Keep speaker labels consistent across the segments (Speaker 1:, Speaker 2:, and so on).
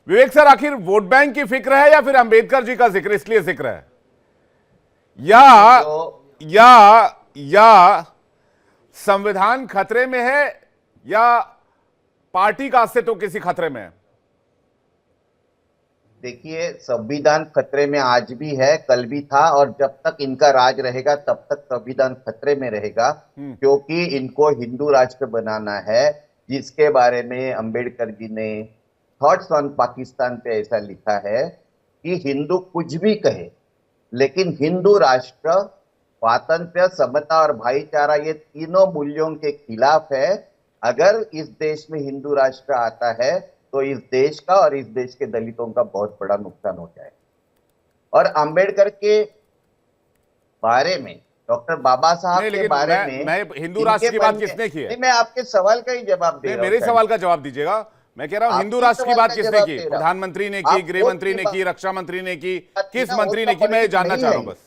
Speaker 1: विवेक sir, आखिर vote bank की फिक्र है या फिर अंबेडकर जी का जिक्र इसलिए जिक्र है, या संविधान खतरे में है, या पार्टी का अस्तित्व किसी खतरे में है?
Speaker 2: देखिए, संविधान खतरे में आज भी है, कल भी था, और जब तक इनका राज रहेगा तब तक संविधान खतरे में रहेगा, क्योंकि इनको हिंदू राष्ट्र बनाना है, जिसके बारे में अंबेडकर जी ने थॉट्स ऑन पाकिस्तान पे ऐसा लिखा है कि हिंदू कुछ भी कहे, लेकिन हिंदू राष्ट्र स्वातंत्र्य, समता और भाईचारा ये तीनों मूल्यों के खिलाफ है। अगर इस देश में हिंदू राष्ट्र आता है तो इस देश का और इस देश के दलितों का बहुत बड़ा नुकसान हो जाएगा। और अंबेडकर के बारे में, डॉक्टर बाबा साहब के बारे में,
Speaker 1: मैं हिंदू राष्ट्र की बात किसने की है?
Speaker 2: नहीं, मैं आपके सवाल का ही जवाब दे रहा हूं।
Speaker 1: मेरे सवाल का जवाब दीजिएगा। मैं कह रहा हूं हिंदू राष्ट्र की बात किसने की? प्रधानमंत्री ने की, गृह मंत्री ने की, रक्षा मंत्री ने की, किस मंत्री ने की? मैं जानना चाह रहा हूं बस।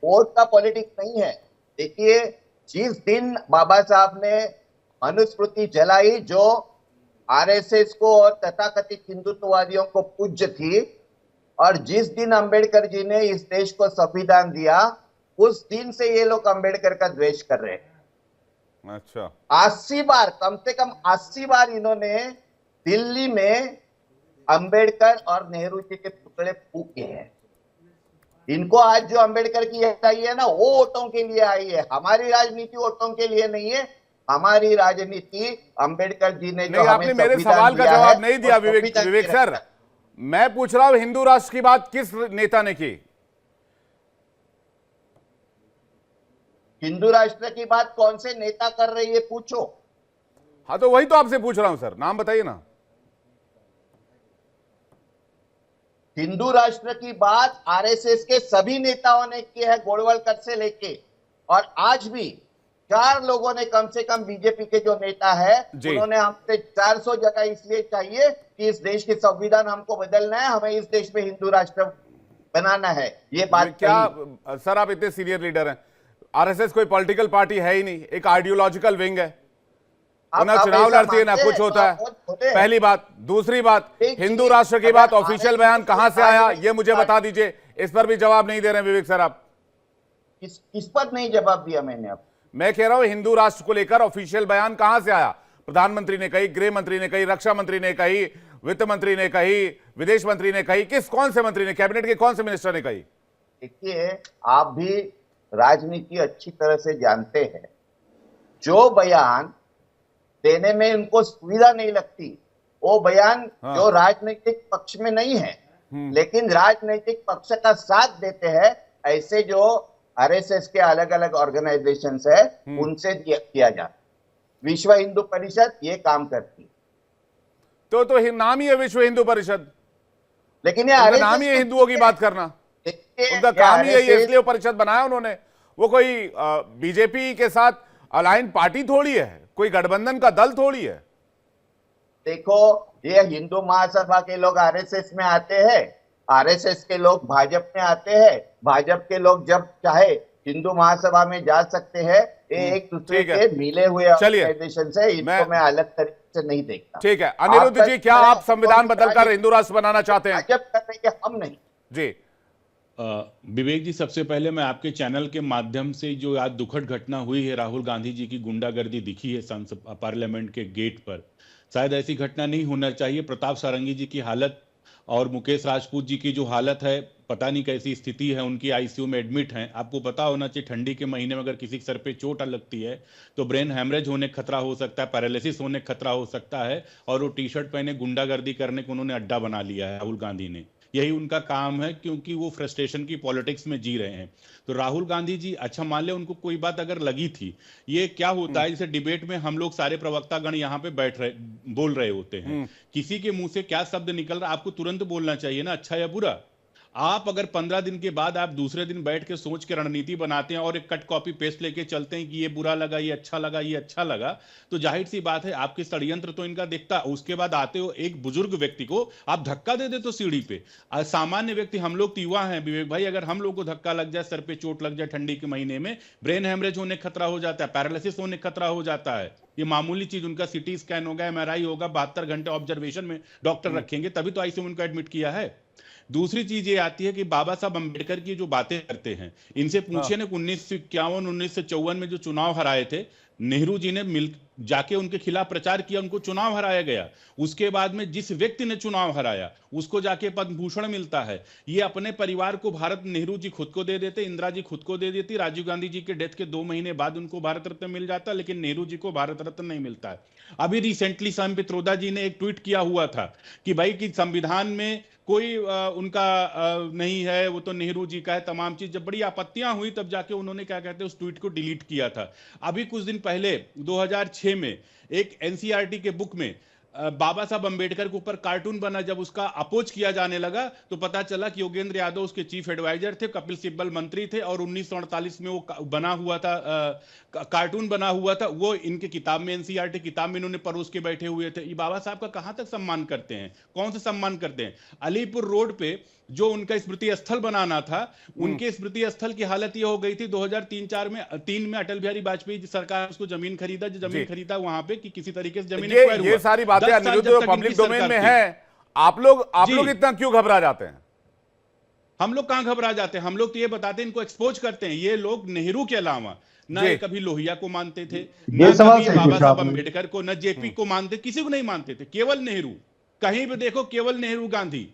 Speaker 2: वोट का पॉलिटिक्स नहीं है। देखिए, जिस दिन बाबा साहब ने मनुस्मृति जलाई, जो आरएसएस को और तथाकथित हिंदुत्ववादियों को पूज्य थी, और जिस दिन अंबेडकर जी ने इस देश को संविधान दिया, उस दिन से ये लोग अंबेडकर का द्वेष कर रहे हैं।
Speaker 1: अच्छा,
Speaker 2: 80 बार, कम से कम 80 बार इन्होंने दिल्ली में अंबेडकर और नेहरू जी के पुतले फूके हैं। इनको आज जो अंबेडकर की याद आई है ना, वो वोटों के लिए आई है। हमारी राजनीति वोटों के लिए नहीं है। हमारी राजनीति अंबेडकर जी ने जो हमें
Speaker 1: आपने मेरे सवाल का जवाब नहीं दिया विवेक सर। मैं पूछ रहा हूं हिंदू राष्ट्र की बात किस नेता ने की?
Speaker 2: हिंदू राष्ट्र की बात कौन से नेता कर रही है, पूछो।
Speaker 1: हाँ, तो वही तो आपसे पूछ रहा हूं सर, नाम बताइए ना।
Speaker 2: हिंदू राष्ट्र की बात आरएसएस के सभी नेताओं ने की है, गोलवलकर से लेके, और आज भी 4 लोगों ने, कम से कम बीजेपी के जो नेता है, उन्होंने हमसे 400 जगह इसलिए चाहिए कि इस देश की संविधान हमको बदलना है, हमें इस देश में हिंदू राष्ट्र बनाना है। ये बात
Speaker 1: क्या सर, आप इतने सीनियर लीडर हैं, आरएसएस कोई पॉलिटिकल पार्टी है ही नहीं, एक आइडियोलॉजिकल विंग है, ना चुनाव लड़ती है ना कुछ होता है, पहली बात। दूसरी बात, हिंदू राष्ट्र की बात ऑफिशियल बयान कहां से आया, ये मुझे बता दीजिए। इस पर भी जवाब नहीं दे रहे विवेक सर आप।
Speaker 2: किस पर नहीं जवाब दिया मैंने? अब
Speaker 1: मैं कह रहा हूं हिंदू राष्ट्र को लेकर ऑफिशियल बयान कहां से आया? प्रधानमंत्री ने कही, गृह मंत्री ने कही, रक्षा मंत्री ने कही, वित्त मंत्री ने कही, विदेश मंत्री ने कही, कौन से मंत्री ने, कैबिनेट के कौन से मिनिस्टर ने कही?
Speaker 2: देखिए, आप भी राजनीति अच्छी तरह से जानते हैं, जो बयान देने में उनको सुविधा नहीं लगती, वो बयान जो राजनीतिक पक्ष में नहीं है लेकिन राजनीतिक पक्ष का साथ देते हैं, ऐसे जो आरएसएस के अलग अलग ऑर्गेनाइजेशंस है, उनसे किया जाता। विश्व हिंदू परिषद ये काम करती,
Speaker 1: तो नाम ही है विश्व हिंदू परिषद,
Speaker 2: लेकिन ये
Speaker 1: नाम ही है हिंदुओं की बात करना, उनका काम ही है ये, इसलिए परिषद बनाया उन्होंने। वो कोई बीजेपी के साथ अलाइन पार्टी थोड़ी है, कोई गठबंधन का दल थोड़ी है।
Speaker 2: देखो, ये हिंदू महासभा के लोग आरएसएस में आते हैं, आरएसएस के लोग भाजपा में आते हैं, भाजपा के लोग जब चाहे हिंदू महासभा में जा सकते हैं। ये एक दूसरे के मिले हुए ऑर्गेनाइजेशन है, इनको मैं अलग तरीके से नहीं देखता।
Speaker 1: ठीक है, अनिरुद्ध जी, क्या आप संविधान बदलकर हिंदू राष्ट्र बनाना चाहते हैं?
Speaker 2: जब कर रहे हैं, हम नहीं
Speaker 1: जी।
Speaker 3: विवेक जी, सबसे पहले मैं आपके चैनल के माध्यम से, जो आज दुखद घटना हुई है, राहुल गांधी जी की गुंडागर्दी दिखी है संसद पार्लियामेंट के गेट पर, शायद ऐसी घटना नहीं होना चाहिए। प्रताप सारंगी जी की हालत और मुकेश राजपूत जी की जो हालत है, पता नहीं कैसी स्थिति है, उनकी आईसीयू में एडमिट हैं। आपको पता होना चाहिए, ठंडी के महीने में अगर किसी के सर पे चोट लगती है तो ब्रेन हैमरेज होने का खतरा हो सकता है, पैरालिसिस होने का खतरा हो सकता है, और वो टी शर्ट पहने गुंडागर्दी करने को उन्होंने अड्डा बना लिया है राहुल गांधी ने। यही उनका काम है, क्योंकि वो फ्रस्ट्रेशन की पॉलिटिक्स में जी रहे हैं। तो राहुल गांधी जी, अच्छा मान ले उनको कोई बात अगर लगी थी, ये क्या होता है, जैसे डिबेट में हम लोग सारे प्रवक्तागण यहाँ पे बैठ रहे, बोल रहे होते हैं, किसी के मुंह से क्या शब्द निकल रहा, आपको तुरंत बोलना चाहिए ना, अच्छा या बुरा। आप अगर 15 दिन के बाद आप दूसरे दिन बैठ के सोच के रणनीति बनाते हैं और एक कट कॉपी पेस्ट लेके चलते हैं कि ये बुरा लगा, ये अच्छा लगा, ये अच्छा लगा, तो जाहिर सी बात है आपके षड्यंत्र तो इनका दिखता। उसके बाद आते हो एक बुजुर्ग व्यक्ति को आप धक्का दे दे तो सीढ़ी पे, सामान्य व्यक्ति, हम लोग युवा हैं विवेक भाई, अगर हम लोग को धक्का लग जाए, सर पे चोट लग जाए ठंडी के महीने में, ब्रेन हेमरेज होने का खतरा हो जाता है, पैरालिसिस होने का खतरा हो जाता है। ये मामूली चीज, उनका सिटी स्कैन होगा, एमआरआई होगा, 72 घंटे ऑब्जर्वेशन में डॉक्टर रखेंगे, तभी तो आईसीयू में उनको एडमिट किया है। दूसरी चीज ये आती है कि बाबा साहब अंबेडकर की जो बातें करते हैं, इनसे पूछिए ना, 1951 1954 में जो चुनाव हराए थे, नेहरू जी ने मिल जाके उनके खिलाफ प्रचार किया, उनको चुनाव हराया गया। उसके बाद में जिस व्यक्ति ने चुनाव हराया उसको जाके पद्म भूषण मिलता है। ये अपने परिवार को भारत, नेहरू जी खुद को दे देते, इंदिरा जी खुद को दे देती, राजीव गांधी जी के डेथ के 2 महीने बाद उनको भारत रत्न मिल जाता, लेकिन नेहरू जी को भारत रत्न नहीं मिलता है। अभी रिसेंटली सैम पित्रोदा जी ने एक ट्वीट किया हुआ था कि भाई कि संविधान में कोई उनका नहीं है, वो तो नेहरू जी का है, तमाम चीज। जब बड़ी आपत्तियां हुई तब जाके उन्होंने क्या कहते हैं उस ट्वीट को डिलीट किया था। अभी कुछ दिन पहले 2006 में एक एनसीईआरटी के बुक में बाबा साहब अंबेडकर के ऊपर कार्टून बना, जब उसका अपोज किया जाने लगा तो पता चला कि योगेंद्र यादव उसके चीफ एडवाइजर थे, कपिल सिब्बल मंत्री थे, और 1948 में वो बना हुआ था, कार्टून बना हुआ था, वो इनके किताब में, एनसीईआरटी किताब में इन्होंने परोस के बैठे हुए थे। ये बाबा साहब का कहां तक सम्मान करते हैं, कौन सा सम्मान करते हैं? अलीपुर रोड पे जो उनका स्मृति स्थल बनाना था, उनके स्मृति स्थल की हालत ये हो गई थी 2003 में अटल बिहारी वाजपेयी सरकार उसको जमीन खरीदा, जो जमीन खरीदा वहां पे कि किसी तरीके से जमीन एक्वायर हुआ।
Speaker 1: ये सारी बातें पब्लिक डोमेन में है। आप लोग इतना क्यों घबरा जाते हैं?
Speaker 3: हम लोग कहां घबरा जाते हैं? हम लोग तो ये बताते हैं, इनको एक्सपोज करते हैं। ये लोग नेहरू के अलावा ना कभी लोहिया को मानते थे, ना कभी बाबा साहब अंबेडकर को, ना जेपी को मानते, किसी को नहीं मानते थे, केवल नेहरू। कहीं भी देखो केवल नेहरू गांधी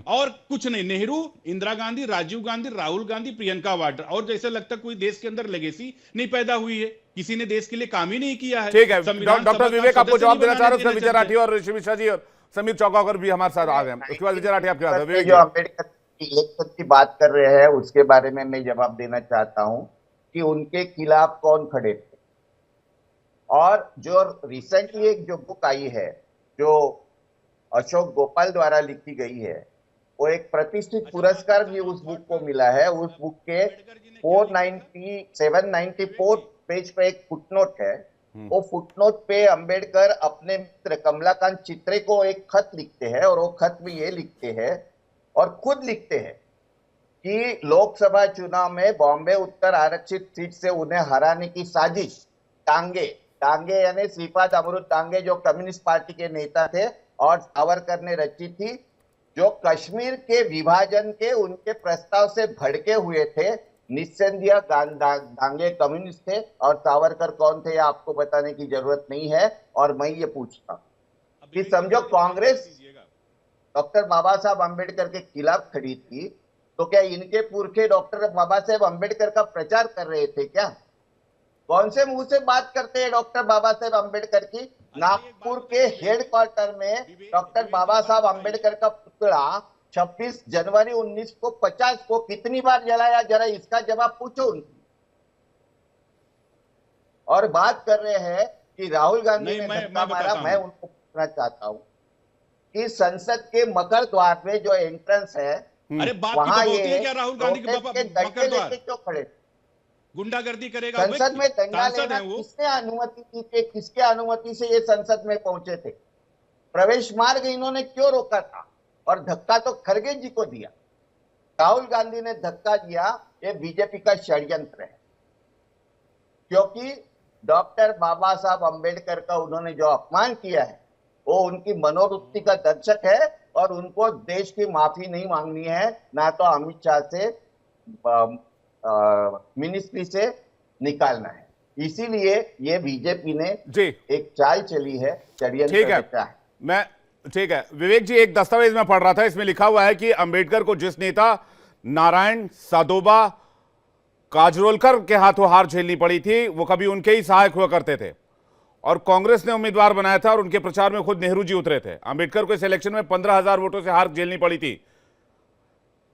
Speaker 3: और कुछ नहीं। नेहरू, इंदिरा गांधी, राजीव गांधी, राहुल गांधी, प्रियंका वाड्रा। और जैसे लगता कोई देश के अंदर लेगेसी नहीं पैदा हुई है, किसी ने देश के लिए काम ही नहीं किया है।
Speaker 1: ठीक है, डॉक्टर विवेक आपको जवाब देना चाह रहे हैं। विजय राठी और ऋषि मिश्रा जी और समीर चौकाकर भी हमारे साथ आ गए। उसके बाद विजय राठी आपके बात है।
Speaker 2: जो अम्बेडकर की इलेक्शन की बात कर रहे हैं उसके बारे में मैं जवाब देना चाहता हूं कि उनके खिलाफ कौन खड़े थे। और जो रिसेंटली एक जो बुक आई है जो अशोक गोपाल द्वारा लिखी गई है, वो एक प्रतिष्ठित पुरस्कार भी उस बुक को मिला है। उस बुक के 794 पेज पे एक फुटनोट है। वो फुटनोट पे अंबेडकर अपने मित्र कमलाकांत चित्रे को एक खत लिखते हैं, और वो खत में ये लिखते हैं और खुद लिखते हैं कि लोकसभा चुनाव में बॉम्बे उत्तर आरक्षित सीट से उन्हें हराने की साजिश टांगे यानी श्रीपाद अमृत टांगे जो कम्युनिस्ट पार्टी के नेता थे और सावरकर ने रची थी, जो कश्मीर के विभाजन के उनके प्रस्ताव से भड़के हुए थे। निस्संदेह डांगे कम्युनिस्ट थे और सावरकर कौन थे आपको बताने की जरूरत नहीं है। और मैं ये पूछता हूं कि समझो कांग्रेस डॉक्टर बाबा साहब अंबेडकर के खिलाफ खड़ी थी, तो क्या इनके पुरखे डॉक्टर बाबा साहेब अंबेडकर का प्रचार कर रहे थे क्या? कौन से मुंह से बात करते हैं डॉक्टर बाबा साहेब अंबेडकर की? नागपुर के हेडक्वार्टर में डॉक्टर बाबा साहब अंबेडकर का पुतला 26 जनवरी 1950 को कितनी बार जलाया, जरा इसका जवाब पूछो उनसे। और बात कर रहे हैं कि राहुल गांधी ने धक्का मारा। मैं उनको पूछना चाहता हूं कि संसद के मकर द्वार में जो एंट्रेंस है,
Speaker 3: अरे बात
Speaker 2: वहां
Speaker 3: की तो
Speaker 2: ये
Speaker 3: क्या राहुल गांधी के
Speaker 2: मकर द्वार क्यों खड़े?
Speaker 3: गुंडागर्दी करेगा?
Speaker 2: संसद में दंगा लेना किसने अनुमति दी थी? किसके अनुमति से ये संसद में पहुंचे थे? प्रवेश मार्ग इन्होंने क्यों रोका था? और धक्का तो खरगे जी को दिया, राहुल गांधी ने धक्का दिया। ये बीजेपी का षड्यंत्र है, क्योंकि डॉक्टर बाबा साहब अंबेडकर का उन्होंने जो अपमान किया है वो उनकी मनोवृत्ति का दर्शक है, और उनको देश की माफी नहीं मांगनी है, ना तो अमित शाह से मिनिस्ट्री से निकालना है। इसीलिए ये बीजेपी ने एक चाल चली है, षड्यंत्र है।
Speaker 1: ठीक है विवेक जी, एक दस्तावेज में पढ़ रहा था, इसमें लिखा हुआ है कि अंबेडकर को जिस नेता नारायण सादोबा काजरोलकर के हाथों हार झेलनी पड़ी थी, वो कभी उनके ही सहायक हुआ करते थे, और कांग्रेस ने उम्मीदवार बनाया था और उनके प्रचार में खुद नेहरू जी उतरे थे। अंबेडकर को इस इलेक्शन में 15,000 वोटों से हार झेलनी पड़ी थी।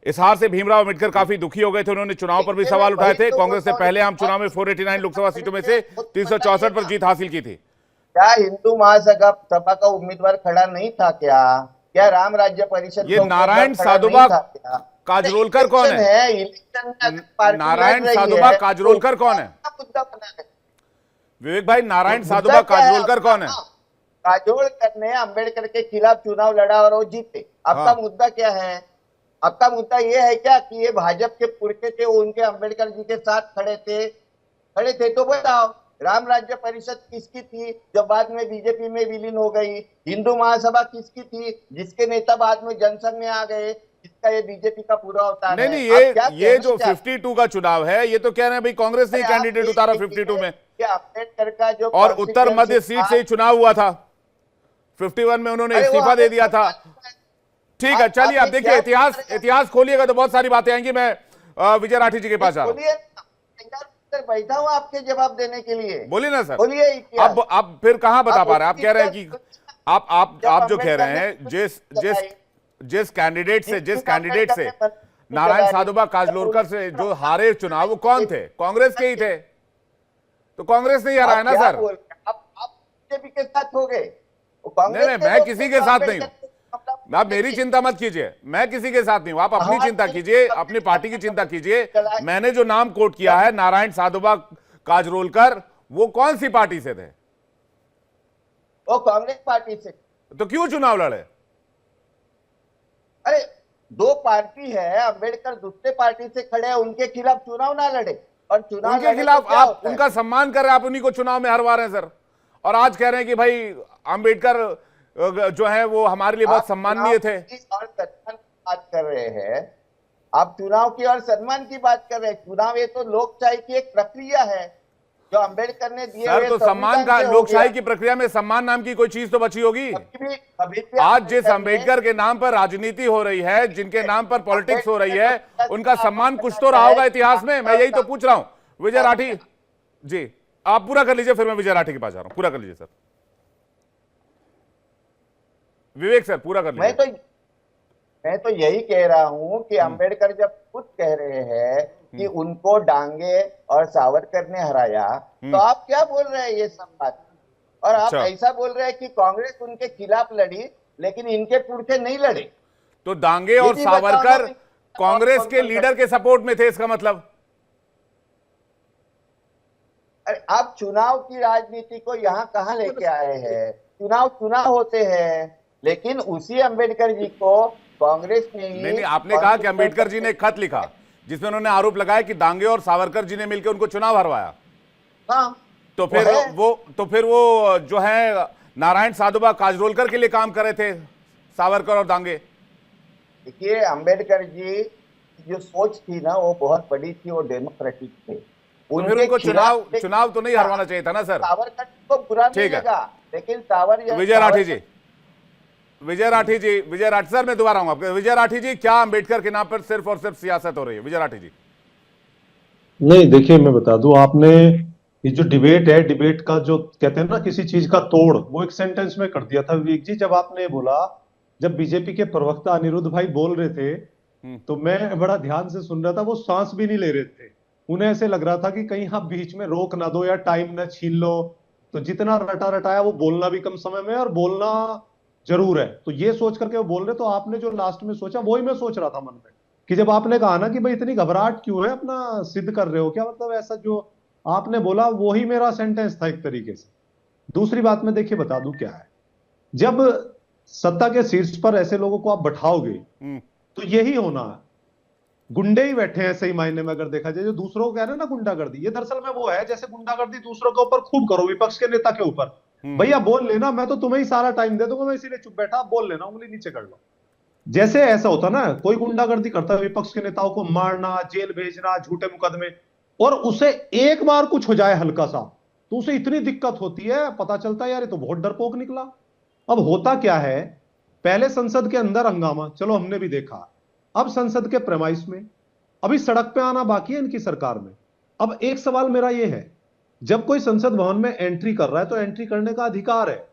Speaker 1: इस हार से भीमराव अंबेडकर काफी दुखी हो गए थे। उन्होंने चुनाव पर भी सवाल उठाए थे। कांग्रेस ने पहले आम चुनाव में 489 लोकसभा सीटों में से 364 पर जीत हासिल की थी।
Speaker 2: क्या हिंदू महासभा का उम्मीदवार खड़ा नहीं था क्या? क्या राम राज्य परिषद?
Speaker 1: ये नारायण सादोबा काजरोलकर कौन है? नारायण सादोबा काजरोलकर कौन है? विवेक भाई, नारायण सादोबा काजरोलकर कौन है?
Speaker 2: काजरोलकर ने अंबेडकर के खिलाफ चुनाव लड़ा और वो जीते। आपका मुद्दा क्या है? आपका मुद्दा ये है क्या कि ये भाजपा के पुरखे थे, उनके अंबेडकर जी के साथ खड़े थे तो बताओ। राम राज्य परिषद किसकी थी जो बाद में बीजेपी में विलीन हो गई? हिंदू महासभा किसकी थी जिसके नेता बाद में जनसंघ में आ गए, जिसका ये बीजेपी का पूरा अवतार
Speaker 1: नहीं
Speaker 2: है?
Speaker 1: नहीं,
Speaker 2: आप क्या
Speaker 1: ये
Speaker 2: कहना
Speaker 1: जो
Speaker 2: चाहते
Speaker 1: 52 का चुनाव है, ये तो कह रहे हैं भाई कांग्रेस ने
Speaker 2: हैं?
Speaker 1: कैंडिडेट
Speaker 2: आप
Speaker 1: उतारा
Speaker 2: ये
Speaker 1: 52 में,
Speaker 2: कि अम्बेडकर का जो
Speaker 1: और उत्तर मध्य
Speaker 2: constituency
Speaker 1: सीट
Speaker 2: था,
Speaker 1: से ही चुनाव हुआ था। 51 में उन्होंने
Speaker 2: अरे वो
Speaker 1: इस्तीफा दे
Speaker 2: हमें
Speaker 1: दिया
Speaker 2: सब
Speaker 1: था।
Speaker 2: मालूम है।
Speaker 1: ठीक है, चलिए आप
Speaker 2: आपने
Speaker 1: देखिए,
Speaker 2: क्या
Speaker 1: इतिहास
Speaker 2: किया?
Speaker 1: इतिहास खोलिएगा तो बहुत सारी बातें आएंगी। मैं विजय राठी जी के पास आ रहा हूं।
Speaker 2: बोलिए, तैयार बैठा हूँ आपके जवाब देने के लिए।
Speaker 1: बोलिए ना सर।
Speaker 2: बोलिए इतिहास।
Speaker 1: अब फिर कहां बता
Speaker 2: आप
Speaker 1: पा रहे हैं? आप कह रहे हैं कि आप जो कह
Speaker 2: अम्बेडकर
Speaker 1: रहे
Speaker 2: ने
Speaker 1: हैं, जिस जिस
Speaker 2: लगाई,
Speaker 1: जिस कैंडिडेट से
Speaker 2: अम्बेडकर ने
Speaker 1: नारायण साधुबा काजरोलकर से जो हारे चुनाव, वो कौन थे? कांग्रेस के ही थे। तो कांग्रेस ने ही हराया ना सर।
Speaker 2: आप बीजेपी के साथ हो गए?
Speaker 1: नहीं नहीं, मैं किसी के साथ नहीं हूं। आप मेरी चिंता मत कीजिए, मैं किसी के साथ नहीं हूं। आप अपनी चिंता कीजिए, अपनी पार्टी की चिंता कीजिए। मैंने जो नाम कोट किया है, नारायण साधुबा काजरोलकर, वो कौन सी पार्टी से थे?
Speaker 2: वो कांग्रेस पार्टी से।
Speaker 1: तो क्यों चुनाव लड़े?
Speaker 2: अरे दो पार्टी है, अम्बेडकर दूसरे पार्टी से खड़े हैं, उनके खिलाफ चुनाव ना लड़े। और चुनाव
Speaker 1: उनके
Speaker 2: लड़े
Speaker 1: खिलाफ
Speaker 2: तो क्या
Speaker 1: आप
Speaker 2: होता है?
Speaker 1: उनका सम्मान कर रहे हैं, आप उन्हीं को चुनाव में हरवा रहे हैं सर। और आज कह रहे हैं कि भाई अम्बेडकर जो है वो हमारे लिए बहुत
Speaker 2: आप
Speaker 1: सम्माननीय
Speaker 2: चुनाव
Speaker 1: थे।
Speaker 2: की और सम्मान की बात कर रहे हैं। आप चुनाव की और सम्मान की बात कर रहे हैं। चुनाव ये तो लोकशाही की एक प्रक्रिया है जो अम्बेडकर ने दिए
Speaker 1: सर
Speaker 2: हुए
Speaker 1: तो सम्मान
Speaker 2: संविधान
Speaker 1: का,
Speaker 2: से हो
Speaker 1: लोकशाही
Speaker 2: गया।
Speaker 1: की प्रक्रिया में सम्मान नाम की कोई चीज तो बची होगी?
Speaker 2: कभी भी
Speaker 1: आज जिस
Speaker 2: ने-
Speaker 1: अम्बेडकर के नाम पर राजनीति हो रही है, जिनके नाम पर पॉलिटिक्स हो रही है, उनका सम्मान कुछ तो रहा होगा इतिहास में। मैं यही तो पूछ रहा हूं विजय राठी जी। आप पूरा कर लीजिए, फिर मैं विजय राठी के पास जा रहा हूं। पूरा कर लीजिए सर। विवेक सर पूरा कर लीजिए।
Speaker 2: मैं तो यही कह रहा हूं कि अम्बेडकर जब खुद कह रहे हैं कि उनको डांगे और सावरकर ने हराया, तो आप क्या बोल रहे हैं ये सब बात? और आप
Speaker 1: अच्छा।
Speaker 2: ऐसा बोल रहे हैं कि कांग्रेस उनके खिलाफ लड़ी लेकिन इनके पुरखे नहीं लड़े।
Speaker 1: तो डांगे और
Speaker 2: ये भी बताओ
Speaker 1: सावरकर
Speaker 2: ना,
Speaker 1: कांग्रेस
Speaker 2: कौन-
Speaker 1: के
Speaker 2: कौन-
Speaker 1: लीडर के सपोर्ट में थे, इसका मतलब?
Speaker 2: अरे आप चुनाव की राजनीति को यहाँ कहाँ लेके आए हैं? चुनाव होते हैं, लेकिन उसी अम्बेडकर जी को कांग्रेस ने ही
Speaker 1: नहीं, आपने कहा कि अम्बेडकर जी ने एक खत लिखा जिसमें उन्होंने आरोप लगाया कि दांगे और सावरकर जी ने मिलकर उनको चुनाव हरवाया।
Speaker 2: हाँ,
Speaker 1: तो फिर वो जो है नारायण साधुबा काजरोलकर के लिए काम कर रहे थे, सावरकर और दांगे।
Speaker 2: देखिए अम्बेडकर जी जो सोच थी ना वो बहुत बड़ी थी, वो डेमोक्रेटिक थे।
Speaker 1: तो फिर उनको चुनाव तो नहीं हरवाना चाहिए था ना सर?
Speaker 2: सावरकर को बुरा नहीं लगा, लेकिन
Speaker 1: विजय राठी जी सर, मैं दोबारा आऊंगा आपके। विजय राठी जी, क्या अंबेडकर के नाम पर सिर्फ और सिर्फ सियासत हो रही है? विजय राठी जी।
Speaker 4: नहीं, देखिए मैं बता दूं, आपने ये जो डिबेट है, डिबेट का जो कहते हैं ना किसी चीज का तोड़, वो एक सेंटेंस में कर दिया था विवेक जी। जब आपने बोला, जब बीजेपी के प्रवक्ता अनिरुद्ध भाई बोल रहे थे, तो मैं बड़ा ध्यान से सुन रहा था। वो सांस भी नहीं ले रहे थे। उन्हें ऐसे लग रहा था कि कहीं आप बीच में रोक ना दो या टाइम ना छीन लो। तो जितना रटा रटाया, वो बोलना भी कम समय में और बोलना जरूर है। तो ये सोच करके वो बोल रहे। तो आपने जो लास्ट में सोचा, वही मैं सोच रहा था मन में, कि जब आपने कहा ना कि भाई इतनी घबराहट क्यों है, अपना सिद्ध कर रहे हो क्या, मतलब ऐसा जो आपने बोला वही मेरा सेंटेंस था एक तरीके से। दूसरी बात में देखिए बता दूं क्या है, जब सत्ता के शीर्ष पर ऐसे लोगों को आप बैठाओगे तो यही होना है। गुंडे ही बैठे हैं सही मायने में, अगर देखा जाए। जो दूसरों को कह रहे हैं ना गुंडागर्दी, ये दरअसल में वो है जैसे गुंडागर्दी दूसरों के ऊपर खूब करो, विपक्ष के नेता के ऊपर। भैया बोल लेना, मैं तो तुम्हें ही सारा टाइम दे दूंगा, मैं इसीलिए चुप बैठा, आप बोल लेना, उंगली नीचे कर लो। जैसे ऐसा होता ना, कोई गुंडागर्दी करता है, विपक्ष के नेताओं को मारना, जेल भेजना, झूठे मुकदमे, और उसे एक बार कुछ हो जाए हल्का सा, तो उसे इतनी दिक्कत होती है, पता चलता है यार ये तो बहुत डरपोक निकला। अब होता क्या है, पहले संसद के अंदर हंगामा, चलो हमने भी देखा। अब संसद के प्रेमाइस में, अभी सड़क पे आना बाकी है इनकी सरकार में। अब एक सवाल मेरा यह है, जब कोई संसद भवन में एंट्री कर रहा है तो एंट्री करने का अधिकार है,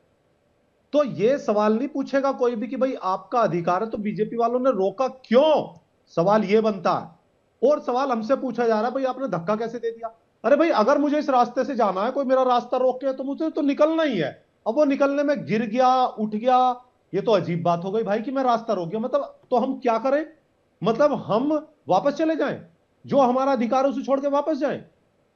Speaker 4: तो यह सवाल नहीं पूछेगा कोई भी कि भाई आपका अधिकार है तो बीजेपी वालों ने रोका क्यों? सवाल यह बनता है। और सवाल हमसे पूछा जा रहा है, भाई आपने धक्का कैसे दे दिया? अरे भाई, अगर मुझे इस रास्ते से जाना है, कोई मेरा रास्ता रोक के, तो मुझे तो निकलना ही है। अब वो निकलने में गिर गया, उठ गया, ये तो अजीब बात हो गई भाई कि मैं रास्ता रोक गया। मतलब तो हम क्या करें? मतलब हम वापस चले जाएं, जो हमारा अधिकार है उसे छोड़ के वापस जाएं?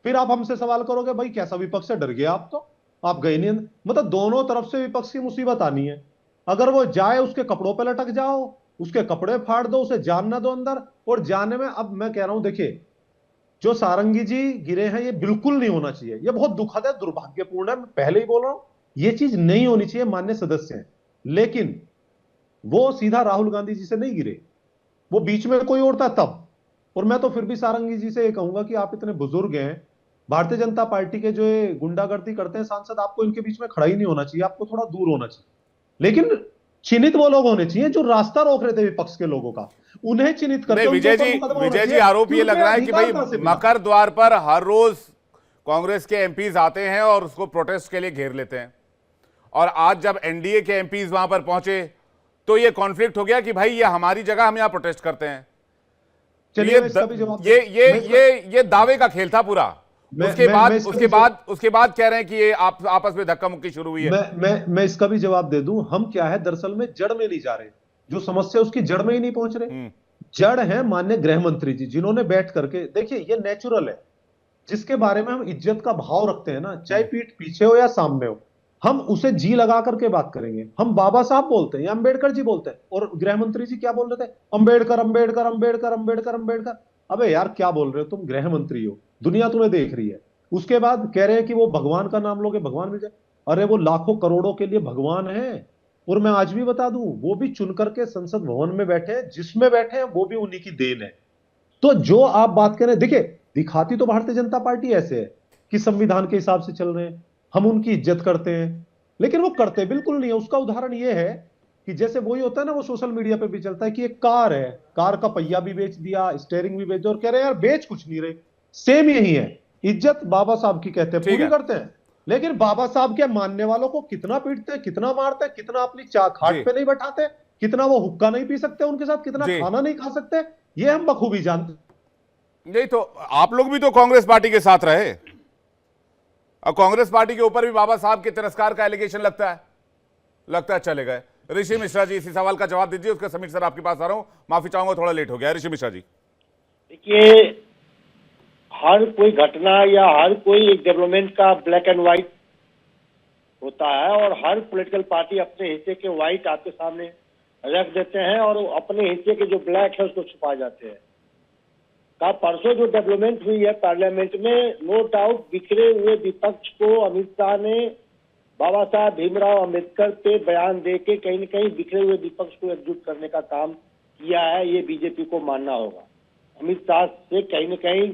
Speaker 4: फिर आप हमसे सवाल करोगे भाई कैसा विपक्ष से डर गया आप, तो आप गए नहीं। मतलब दोनों तरफ से विपक्ष की मुसीबत आनी है। अगर वो जाए, उसके कपड़ों पे लटक जाओ, उसके कपड़े फाड़ दो, उसे जान ना दो अंदर। और जाने में, अब मैं कह रहा हूं देखिए, जो सारंगी जी गिरे हैं ये बिल्कुल नहीं होना चाहिए, ये बहुत दुखद है, दुर्भाग्यपूर्ण है, मैं पहले ही बोल रहा हूं ये चीज नहीं होनी चाहिए, मान्य सदस्य हैं। लेकिन वो सीधा राहुल गांधी जी से नहीं गिरे, वो बीच में कोई और था तब। और मैं तो फिर भी सारंगी जी से ये कहूंगा कि आप इतने बुजुर्ग हैं, भारतीय जनता पार्टी के जो ये गुंडागर्दी करते हैं सांसद, आपको इनके बीच में खड़ा ही नहीं होना चाहिए, आपको थोड़ा दूर होना चाहिए। लेकिन चिन्हित वो लोग होने चाहिए जो रास्ता रोक रहे थे विपक्ष के लोगों का, उन्हें चिन्हित करके
Speaker 1: नहीं
Speaker 4: उनके
Speaker 1: विजय
Speaker 4: ऊपर
Speaker 1: जी,
Speaker 4: मुकदमा होना
Speaker 1: विजय जी
Speaker 4: चाहिए
Speaker 1: आरोप
Speaker 4: कि
Speaker 1: ये
Speaker 4: उन्हें
Speaker 1: लग रहा है कि
Speaker 4: अधिकार
Speaker 1: भाई
Speaker 4: कहां से मिला?
Speaker 1: मकर द्वार पर हर रोज कांग्रेस के एमपीज आते हैं और उसको प्रोटेस्ट के लिए घेर लेते हैं, और आज जब एनडीए के एमपीज वहां पर पहुंचे तो ये कॉन्फ्लिक्ट हो गया कि भाई ये हमारी जगह, हम यहां प्रोटेस्ट करते हैं।
Speaker 4: चलिए मैं इसका भी जवाब
Speaker 1: ये दावे का खेल था पूरा। उसके बाद कह रहे हैं कि ये आपस में धक्का मुक्की शुरू हुई है।
Speaker 4: मैं इसका भी जवाब दे दूं, हम क्या है दरअसल में जड़ में नहीं जा रहे, जो समस्या उसकी जड़ में ही नहीं पहुंच रहे। जड़ है माननीय गृह मंत्री जी, जिन्होंने बैठ करके, देखिए ये नेचुरल है, जिसके बारे में हम इज्जत का भाव रखते हैं ना, चाहे पीठ पीछे हो या सामने हो, हम उसे जी लगा करके बात करेंगे। हम बाबा साहब बोलते हैं या अंबेडकर जी बोलते हैं, और गृह मंत्री जी क्या बोल रहे थे? अंबेडकर अंबेडकर अंबेडकर अंबेडकर अंबेडकर। अबे यार क्या बोल रहे हो, तुम गृह मंत्री हो, दुनिया तुम्हें देख रही है। उसके बाद कह रहे हैं कि वो भगवान का नाम लोगे भगवान मिल जाए। अरे वो लाखों करोड़ों के लिए भगवान है। और मैं आज भी बता दूं, वो भी चुन करके संसद भवन में बैठे हैं, जिसमें बैठे हैं वो भी उन्हीं की देन है। तो जो आप बात करें, देखिए दिखाती तो भारतीय जनता पार्टी ऐसे है कि संविधान के हिसाब से चल रहे हैं, हम उनकी इज्जत करते हैं, लेकिन वो करते बिल्कुल नहीं है। उसका उदाहरण ये है कि जैसे वही होता है ना, वो सोशल मीडिया पे भी चलता है कि एक कार है, कार का पहिया भी बेच दिया, स्टीयरिंग भी बेच दिया, और कह रहे हैं यार बेच कुछ नहीं रहे। सेम यही है, इज्जत बाबा साहब की कहते हैं पूरी करते हैं, लेकिन बाबा साहब के मानने वालों को कितना पीटते हैं, कितना मारते हैं, कितना अपनी चा खाट पे नहीं बैठाते, कितना वो हुक्का नहीं पी सकते उनके साथ, कितना खाना नहीं खा सकते, ये हम बखूबी जानते।
Speaker 1: नहीं तो आप लोग भी तो कांग्रेस पार्टी के साथ रहे, और कांग्रेस पार्टी के ऊपर भी बाबा साहब के तिरस्कार का एलिगेशन लगता है चले गए। ऋषि मिश्रा जी इसी सवाल का जवाब दीजिए, उसके समीर सर आपके पास आ रहा हूं, माफी चाहूंगा थोड़ा लेट हो गया। ऋषि मिश्रा जी
Speaker 5: देखिए, हर कोई घटना या हर कोई एक डेवलपमेंट का ब्लैक एंड व्हाइट होता है, और हर पॉलिटिकल पार्टी अपने हिस्से के व्हाइट आपके सामने रख देते हैं और अपने हिस्से के जो ब्लैक है उसको छुपा जाते हैं। का परसों जो डेवलपमेंट हुई है पार्लियामेंट में, नो डाउट बिखरे हुए विपक्ष को अमित शाह ने बाबा साहब भीमराव अम्बेडकर पे बयान देके कहीं न कहीं बिखरे हुए विपक्ष को एकजुट करने का काम किया है, ये बीजेपी को मानना होगा। अमित शाह से कहीं न कहीं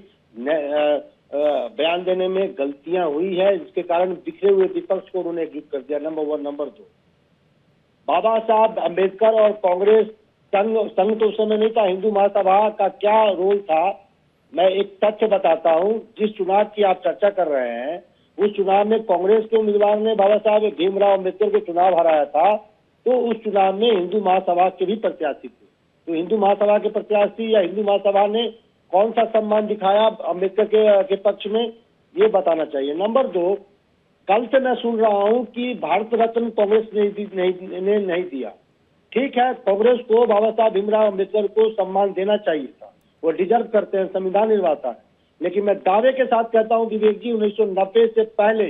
Speaker 5: बयान देने में गलतियां हुई है, जिसके कारण बिखरे हुए विपक्ष को उन्होंने एकजुट कर दिया। नंबर 1। नंबर 2, बाबा साहब अम्बेडकर और कांग्रेस संघ तो उस समय नहीं था, हिंदू महासभा का क्या रोल था, मैं एक तथ्य बताता हूं। जिस चुनाव की आप चर्चा कर रहे हैं, उस चुनाव में कांग्रेस के उम्मीदवार ने बाबा साहब भीमराव अम्बेडकर को चुनाव हराया था, तो उस चुनाव में हिंदू महासभा के भी प्रत्याशी थे। तो हिंदू महासभा के प्रत्याशी या हिंदू महासभा ने कौन सा सम्मान दिखाया अम्बेडकर के पक्ष में, ये बताना चाहिए। नंबर 2, कल से मैं सुन रहा हूं कि भारत रत्न कांग्रेस ने नहीं दिया। ठीक है, कांग्रेस को बाबा साहब भीमराव अम्बेडकर को सम्मान देना चाहिए था, वो डिजर्व करते हैं, संविधान निर्माता है। लेकिन मैं दावे के साथ कहता हूं विवेक जी, 1990 से पहले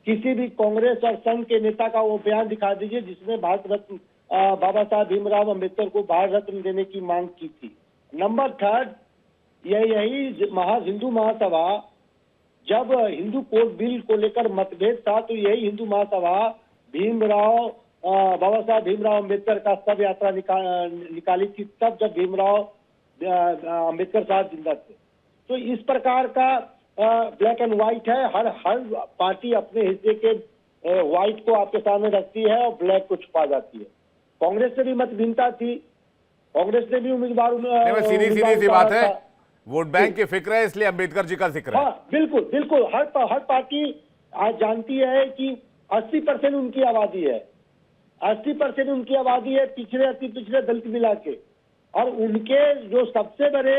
Speaker 5: किसी भी कांग्रेस और संघ के नेता का वो बयान दिखा दीजिए जिसने भारत रत्न बाबा साहब भीमराव अम्बेडकर को भारत रत्न देने की मांग की थी। नंबर 3, यही हिंदू महासभा, जब हिंदू कोड बिल को लेकर मतभेद था, तो यही हिंदू महासभा बाबा साहब भीमराव अम्बेडकर का शव यात्रा निकाली थी, तब जब भीमराव अम्बेडकर साहब जिंदा थे। तो इस प्रकार का ब्लैक एंड व्हाइट है, हर पार्टी अपने हिस्से के व्हाइट को आपके सामने रखती है और ब्लैक को छुपा जाती है। कांग्रेस से भी मतभिन्नता थी, कांग्रेस ने भी उम्मीदवार
Speaker 1: सीधी सी बात है, वोट बैंक की फिक्र है, इसलिए अम्बेडकर जी का जिक्र है।
Speaker 5: हाँ बिल्कुल बिल्कुल, हर पार्टी आज जानती है कि 80% उनकी आबादी है, 80% उनकी आबादी है, पिछड़े अति पिछड़े दलित मिला के, और उनके जो सबसे बड़े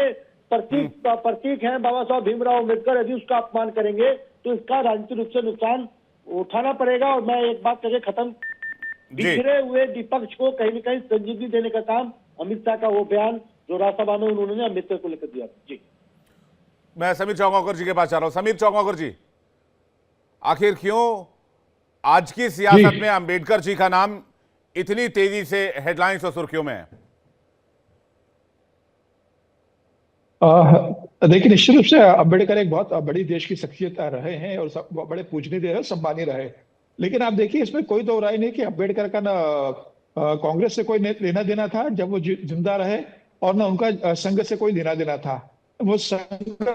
Speaker 5: प्रतीक हैं बाबा साहब भीमराव अम्बेडकर, यदि उसका अपमान करेंगे तो इसका राजनीतिक रूप से नुकसान उठाना पड़ेगा। और मैं एक बात करके खत्म, बिखरे हुए विपक्ष को कहीं न कहीं संजीवनी देने का काम अमित शाह का वो बयान जो राज्यसभा में उन्होंने अम्बेडकर को लेकर दिया। जी,
Speaker 1: मैं समीर चौंगाकर जी के पास जा रहा हूं। समीर चौंगाकर जी, आखिर क्यों आज की सियासत में अम्बेडकर जी का नाम इतनी तेजी से हेडलाइंस और सुर्खियों में है?
Speaker 6: देखिए, निश्चित रूप से अम्बेडकर एक बहुत बड़ी देश की शख्सियत रहे हैं और बड़े पूजनीय रहे, सम्मानीय रहे। लेकिन आप देखिए, इसमें कोई दो राय नहीं कि अम्बेडकर का ना कांग्रेस से कोई लेना देना था जब वो जिंदा रहे, और ना उनका संघ से कोई लेना देना था। वो संघ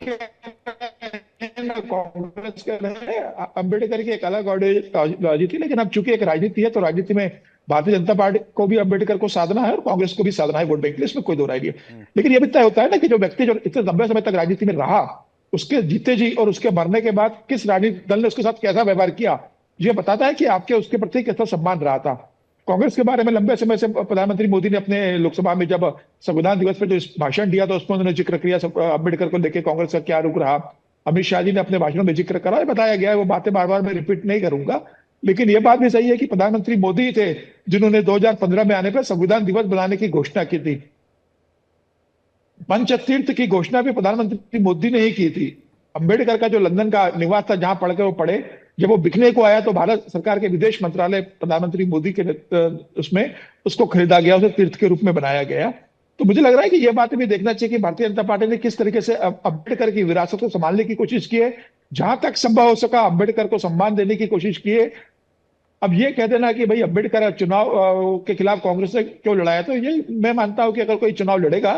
Speaker 6: के ना कांग्रेस के रहे। अम्बेडकर की एक अलग राजनीति, लेकिन अब चूंकि एक राजनीति है तो राजनीति में भारतीय जनता पार्टी को भी अम्बेडकर को साधना है और कांग्रेस को भी साधना है वोट बैंक के लिए, इसमें कोई दो राय नहीं है। लेकिन ये भी तय होता है ना कि जो व्यक्ति जो इतने लंबे समय तक राजनीति में रहा, उसके जीते जी और उसके मरने के बाद किस राजनीतिक दल ने उसके साथ कैसा व्यवहार किया, ये बताता है कि आपके उसके प्रति कैसा सम्मान रहा था। कांग्रेस के बारे में लंबे समय से प्रधानमंत्री मोदी ने अपने लोकसभा में जब संविधान दिवस पर जो भाषण दिया था उसमें उन्होंने जिक्र किया अम्बेडकर को लेकर कांग्रेस का क्या रुख रहा। अमित शाह जी ने अपने भाषणों में जिक्र करा, बताया गया है, वो बातें बार बार मैं रिपीट नहीं करूंगा। लेकिन ये बात भी सही है कि प्रधानमंत्री मोदी थे जिन्होंने 2015 में आने पर संविधान दिवस बनाने की घोषणा की थी। पंचतीर्थ की घोषणा भी प्रधानमंत्री मोदी ने ही की थी। अम्बेडकर का जो लंदन का निवास था जहां पढ़ के वो पढ़े, जब वो बिकने को आया तो भारत सरकार के विदेश मंत्रालय प्रधानमंत्री मोदी के उसमें उसको खरीदा गया, उसे तीर्थ के रूप में बनाया गया। तो मुझे लग रहा है कि यह बात भी देखना चाहिए कि भारतीय जनता पार्टी ने किस तरीके से अम्बेडकर की विरासत को संभालने की कोशिश की है, जहां तक संभव हो सका अम्बेडकर को सम्मान देने की कोशिश की है। अब ये कह देना कि भाई अम्बेडकर चुनाव के खिलाफ कांग्रेस ने क्यों लड़ाया, तो ये मैं मानता हूं कि अगर कोई चुनाव लड़ेगा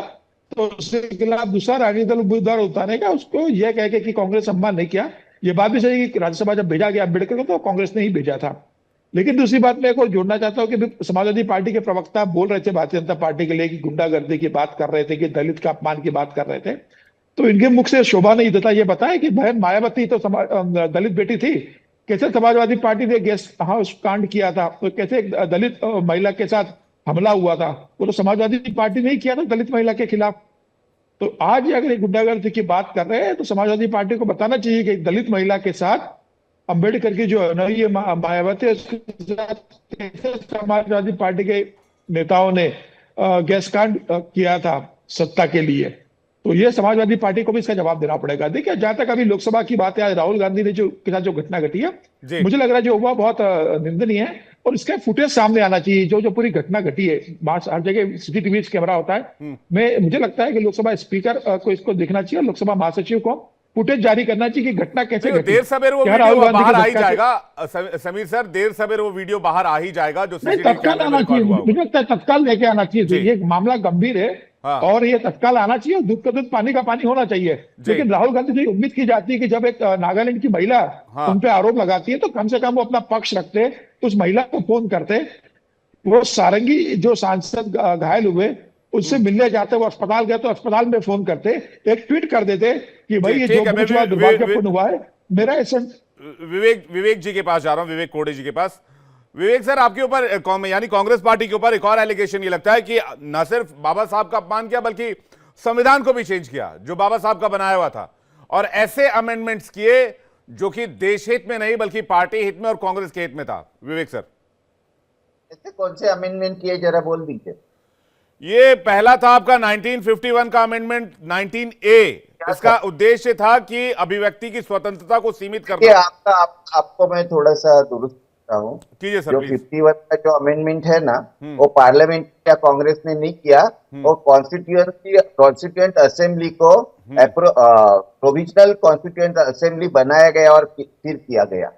Speaker 6: तो उसके खिलाफ दूसरा राजनीतिक दल उम्मीदवार उतारेगा, उसको यह कह के कि कांग्रेस सम्मान नहीं किया। ये बात भी सही है कि राज्यसभा जब भेजा गया अम्बेडकर को तो कांग्रेस ने ही भेजा था। लेकिन दूसरी बात मैं एक और जोड़ना चाहता हूं कि समाजवादी पार्टी के प्रवक्ता बोल रहे थे भारतीय जनता पार्टी के लिए कि गुंडागर्दी की बात कर रहे थे, कि दलित का अपमान की बात कर रहे थे, तो इनके मुख से शोभा नहीं देता ये बताया कि बहन मायावती तो दलित बेटी थी, कैसे समाजवादी पार्टी ने गेस्ट हाउस कांड किया था, तो कैसे एक दलित महिला के साथ हमला हुआ था, वो तो समाजवादी पार्टी ने ही किया था दलित महिला के खिलाफ। तो आज अगर एक गुंडागर्दी की बात कर रहे हैं तो समाजवादी पार्टी को बताना चाहिए कि दलित महिला के साथ अम्बेडकर की जो अनुयायी मायावती समाजवादी पार्टी के नेताओं ने गैस कांड किया था सत्ता के लिए। तो ये समाजवादी पार्टी को भी इसका जवाब देना पड़ेगा। देखिए, जहां तक अभी लोकसभा की बात है, आज राहुल गांधी ने जो के साथ जो घटना घटी है, मुझे लग रहा है जो हुआ बहुत निंदनीय है और इसका फुटेज सामने आना चाहिए। जो पूरी घटना घटी है, हर जगह सीसीटीवी कैमरा होता है, मुझे लगता है कि लोकसभा स्पीकर को इसको देखना चाहिए और लोकसभा महासचिव को फुटेज जारी करना चाहिए कि घटना कैसे घटी।
Speaker 1: देर सवेर वो वीडियो बाहर आ ही जाएगा समीर सर, देर सवेर वो वीडियो बाहर आ ही जाएगा जो
Speaker 6: तत्काल आना चाहिए। मुझे लगता है तत्काल लेके आना चाहिए। ये मामला गंभीर है और ये तत्काल आना चाहिए, दूध का दूध पानी का पानी होना चाहिए। लेकिन राहुल गांधी से उम्मीद की जाती है कि जब एक नागालैंड की महिला उन पे आरोप लगाती है तो कम से कम वो अपना पक्ष रखते, उस महिला को फोन करते, वो सारंगी जो सांसद घायल हुए उससे मिलने जाते, वो अस्पताल गए तो अस्पताल में फोन करते, एक ट्वीट कर देते कि भाई ये जो कुछ हुआ दुर्भाग्यपूर्ण हुआ है। मेरा
Speaker 1: विवेक जी के पास जा रहा हूं, विवेक कोड़े जी के पास। विवेक सर, आपके ऊपर यानी कांग्रेस पार्टी के ऊपर एक और एलिगेशन ये लगता है कि न सिर्फ बाबा साहब का अपमान किया बल्कि संविधान को भी चेंज किया जो बाबा साहब का बनाया हुआ था, और ऐसे अमेंडमेंट्स किए जो कि देश हित में नहीं बल्कि पार्टी हित में और कांग्रेस के हित में था। विवेक सर,
Speaker 2: ऐसे कौन से अमेंडमेंट किए जरा बोल दीजिए।
Speaker 1: ये पहला था आपका 1951 का अमेंडमेंट 19A। इसका उद्देश्य था कि अभिव्यक्ति की स्वतंत्रता को सीमित करना।
Speaker 2: आपको मैं थोड़ा सा दुरुस्त हूँ,
Speaker 1: कीजिए सर,
Speaker 2: जो
Speaker 1: प्लीज।
Speaker 2: 51 का जो अमेंडमेंट है ना, वो पार्लियामेंट या कांग्रेस ने नहीं किया, वो कॉन्स्टिट्यूएंट असेंबली को प्रोविजनल कॉन्स्टिट्यूएंट असेंबली बनाया गया और फिर किया गया।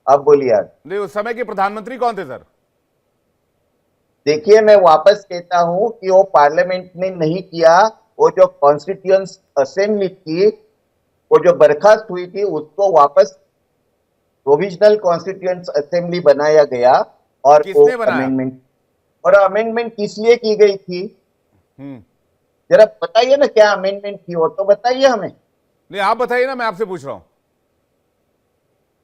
Speaker 2: अब बोलिए यार।
Speaker 1: नहीं, उस समय के प्रधानमंत्री कौन थे सर?
Speaker 2: देखिए, मैं वापस कहता हूं कि वो पार्लियामेंट ने नहीं किया, वो जो कॉन्स्टिट्यूएंट असेंबली थी, वो जो बर्खास्त हुई थी, उसको वापस प्रोविजनल कॉन्स्टिट्यूएंट असेंबली बनाया गया। और
Speaker 1: किसने बनाया?
Speaker 2: अमेंडमेंट किस लिए की गई थी, जरा बताइए ना, क्या अमेंडमेंट थी वो तो बताइए हमें।
Speaker 1: नहीं, आप बताइए ना, मैं आपसे पूछ रहा हूं।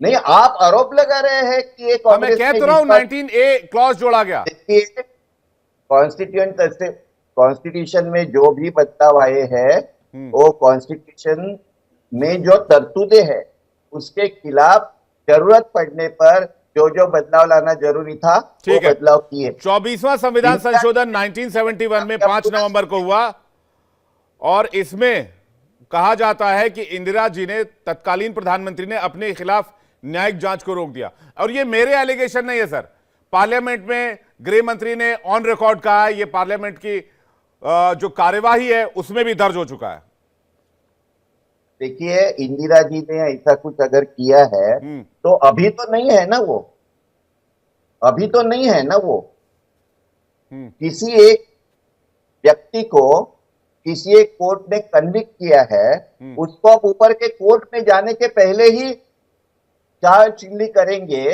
Speaker 2: नहीं, आप आरोप लगा रहे हैं कि ये
Speaker 1: कांग्रेस, मैं कह तो रहा हूं 19A क्लॉज जोड़ा गया।
Speaker 2: कॉन्स्टिट्यूशन में जो भी बदलाव आए हैं, वो कॉन्स्टिट्यूशन में जो तरतूदे हैं उसके खिलाफ जरूरत पड़ने पर जो जो बदलाव लाना जरूरी था वो बदलाव किए।
Speaker 1: 24वां संविधान संशोधन 1971 में 5 नवंबर को हुआ और इसमें कहा जाता है कि इंदिरा जी ने, तत्कालीन प्रधानमंत्री ने अपने खिलाफ न्यायिक जांच को रोक दिया। और ये मेरे एलिगेशन नहीं है सर, पार्लियामेंट में गृह मंत्री ने ऑन रिकॉर्ड कहा है, ये पार्लियामेंट की जो कार्यवाही है उसमें भी दर्ज हो चुका है।
Speaker 2: देखिए इंदिरा जी ने ऐसा कुछ अगर किया है तो अभी तो नहीं है ना वो, अभी तो नहीं है ना वो। किसी एक व्यक्ति को किसी एक कोर्ट ने कन्विक्ट किया है, उसको अब ऊपर के कोर्ट में जाने के पहले ही चार्जशीट करेंगे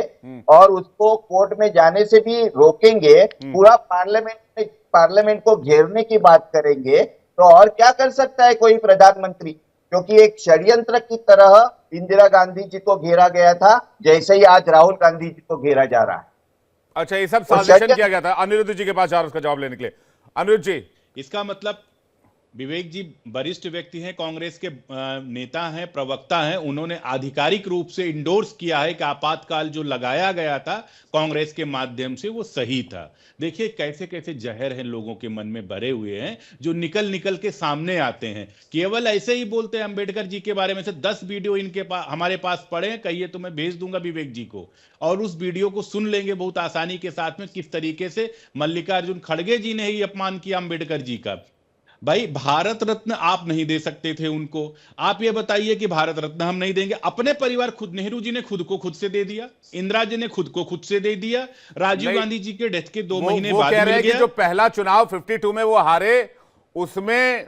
Speaker 2: और उसको कोर्ट में जाने से भी रोकेंगे, पूरा पार्लियामेंट को घेरने की बात करेंगे, तो और क्या कर सकता है कोई प्रधानमंत्री? क्योंकि एक षड्यंत्र की तरह इंदिरा गांधी जी को घेरा गया था, जैसे ही आज राहुल गांधी जी को घेरा जा रहा है।
Speaker 1: अच्छा, ये सब साजिश किया गया था। अनिरुद्ध जी के पास जा रहा उसका जवाब लेने के लिए। अनिरुद्ध जी,
Speaker 3: इसका मतलब विवेक जी वरिष्ठ व्यक्ति हैं, कांग्रेस के नेता हैं, प्रवक्ता हैं, उन्होंने आधिकारिक रूप से इंडोर्स किया है कि आपातकाल जो लगाया गया था कांग्रेस के माध्यम से वो सही था। देखिए कैसे कैसे जहर हैं लोगों के मन में भरे हुए हैं जो निकल निकल के सामने आते हैं। केवल ऐसे ही बोलते हैं अंबेडकर जी के बारे में से 10 वीडियो इनके पास हमारे पास पड़े हैं, कहिए तो मैं भेज दूंगा विवेक जी को, और उस वीडियो को सुन लेंगे बहुत आसानी के साथ में किस तरीके से मल्लिकार्जुन खड़गे जी ने ही अपमान किया अंबेडकर जी का। भाई भारत रत्न आप नहीं दे सकते थे उनको, आप ये बताइए कि भारत रत्न हम नहीं देंगे। अपने परिवार खुद, नेहरू जी ने खुद को खुद से दे दिया, इंदिरा जी ने खुद को खुद से दे दिया, राजीव गांधी जी के डेथ के 2 महीने बाद
Speaker 1: कह रहे
Speaker 3: मिल
Speaker 1: हैं कि
Speaker 3: गया।
Speaker 1: जो पहला चुनाव 52 में वो हारे, उसमें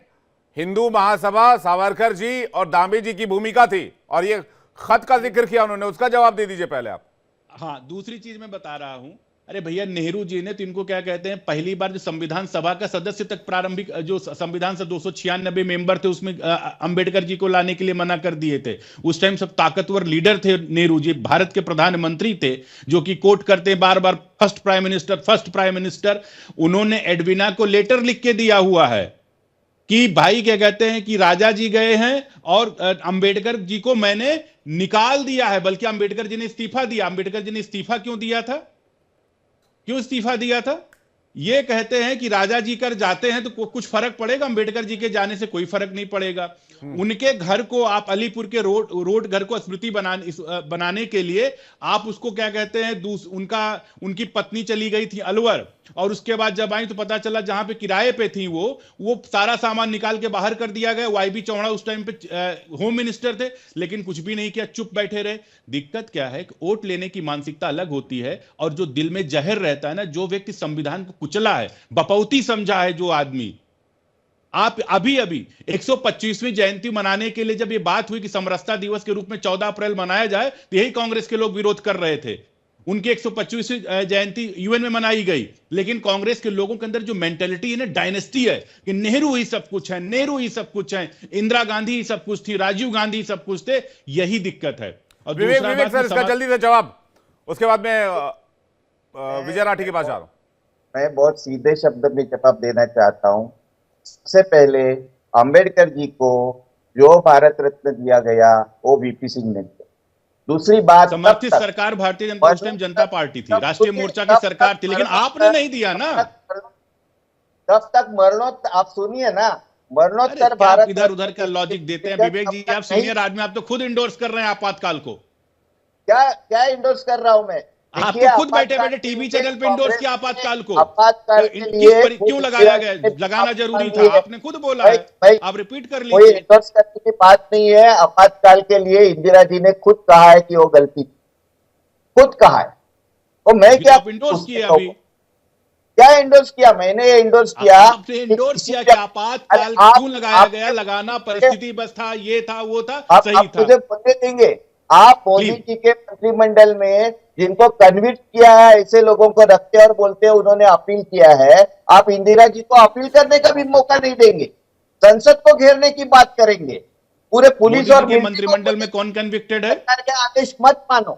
Speaker 1: हिंदू महासभा, सावरकर जी और दांभी जी की भूमिका थी, और ये खत का जिक्र किया उन्होंने, उसका जवाब दे दीजिए पहले आप।
Speaker 3: हाँ, दूसरी चीज मैं बता रहा हूं, अरे भैया नेहरू जी ने तो इनको क्या कहते हैं, पहली बार जो संविधान सभा का सदस्य तक, प्रारंभिक जो संविधान से 296 मेंबर थे उसमें अंबेडकर जी को लाने के लिए मना कर दिए थे। उस टाइम सब ताकतवर लीडर थे नेहरू जी, भारत के प्रधानमंत्री थे, जो कि कोट करते हैं बार बार फर्स्ट प्राइम मिनिस्टर। उन्होंने एडविना को लेटर लिख के दिया हुआ है कि भाई क्या कहते हैं कि राजा जी गए हैं और अंबेडकर जी को मैंने निकाल दिया है, बल्कि अंबेडकर जी ने इस्तीफा दिया। अंबेडकर जी ने इस्तीफा क्यों दिया था, क्यों इस्तीफा दिया था? ये कहते हैं कि राजा जी कर जाते हैं तो कुछ फर्क पड़ेगा, अंबेडकर जी के जाने से कोई फर्क नहीं पड़ेगा। उनके घर को आप अलीपुर के रोड घर को स्मृति बनाने के लिए आप उसको क्या कहते हैं, उनकी पत्नी चली गई थी अलवर, और उसके बाद जब आई तो पता चला जहां पे किराए पे थी वो सारा सामान निकाल के बाहर कर दिया गया। वाईबी चौड़ा उस टाइम पे होम मिनिस्टर थे, लेकिन कुछ भी नहीं किया, चुप बैठे रहे। दिक्कत क्या है कि वोट लेने की मानसिकता अलग होती है, और जो दिल में जहर रहता है ना, जो व्यक्ति संविधान को कुचला है, बपौती समझा है जो आदमी, आप अभी 125वीं जयंती मनाने के लिए जब ये बात हुई कि समरसता दिवस के रूप में 14 अप्रैल मनाया जाए, तो यही कांग्रेस के लोग विरोध कर रहे थे। उनकी 125वीं जयंती यूएन में मनाई गई, लेकिन कांग्रेस के लोगों के अंदर जो मेंटेलिटी है ना, डायनेस्टी है कि नेहरू ही सब कुछ है, नेहरू ही सब कुछ है, इंदिरा गांधी ही सब कुछ थी, राजीव गांधी ही सब कुछ थे, यही दिक्कत है। और
Speaker 1: विवेक सर, इसका जल्दी से जवाब, उसके बाद मैं विजय राठी के पास जा रहा हूं।
Speaker 2: मैं बहुत सीधे शब्द में जवाब देना चाहता हूं। सबसे पहले अंबेडकर जी को जो भारत रत्न दिया गया वो वीपी सिंह ने दिया। दूसरी बात,
Speaker 3: समर्थित सरकार भारतीय जनता पार्टी थी, राष्ट्रीय मोर्चा की सरकार थी, लेकिन आपने नहीं दिया ना।
Speaker 2: तब तक मरणोत्तर, आप सुनिए ना, मरणोत्तर
Speaker 3: भारत इधर उधर का लॉजिक देते हैं। विवेक जी आप सीनियर आदमी, आप तो खुद इंडोर्स कर रहे हैं आपातकाल को।
Speaker 2: क्या इंडोर्स कर रहा हूं मैं?
Speaker 3: आप तो खुद बैठे बैठे टीवी चैनल पे इंडोर्स किया आपातकाल को।
Speaker 2: आपातकाल के लिए
Speaker 3: क्यों लगाया गया, लगाना जरूरी था, आपने खुद बोला है, आप रिपीट कर लीजिए।
Speaker 2: कोई इंडोर्स करने की बात नहीं है। आपातकाल के लिए इंदिरा जी ने खुद कहा है कि वो गलती, खुद कहा है। तो मैं क्या
Speaker 3: इंडोर्स किया, अभी
Speaker 2: क्या इंडोर्स किया? मैंने इंडोर्स किया,
Speaker 3: आपने इंडोर्स किया कि आपातकाल क्यों लगाया गया, लगाना परिस्थिति बस था, ये था वो था, सही था।
Speaker 2: मुझे बोलने देंगे? आप मोदी जी के मंत्रिमंडल में जिनको कन्विक्ट किया है, ऐसे लोगों को रखते और बोलते हैं उन्होंने अपील किया है, आप इंदिरा जी को अपील करने का भी मौका नहीं देंगे, संसद को घेरने की बात करेंगे। पूरे पुलिस और
Speaker 3: मंत्रिमंडल में कौन कन्विक्टेड है?
Speaker 2: आदेश मत मानो,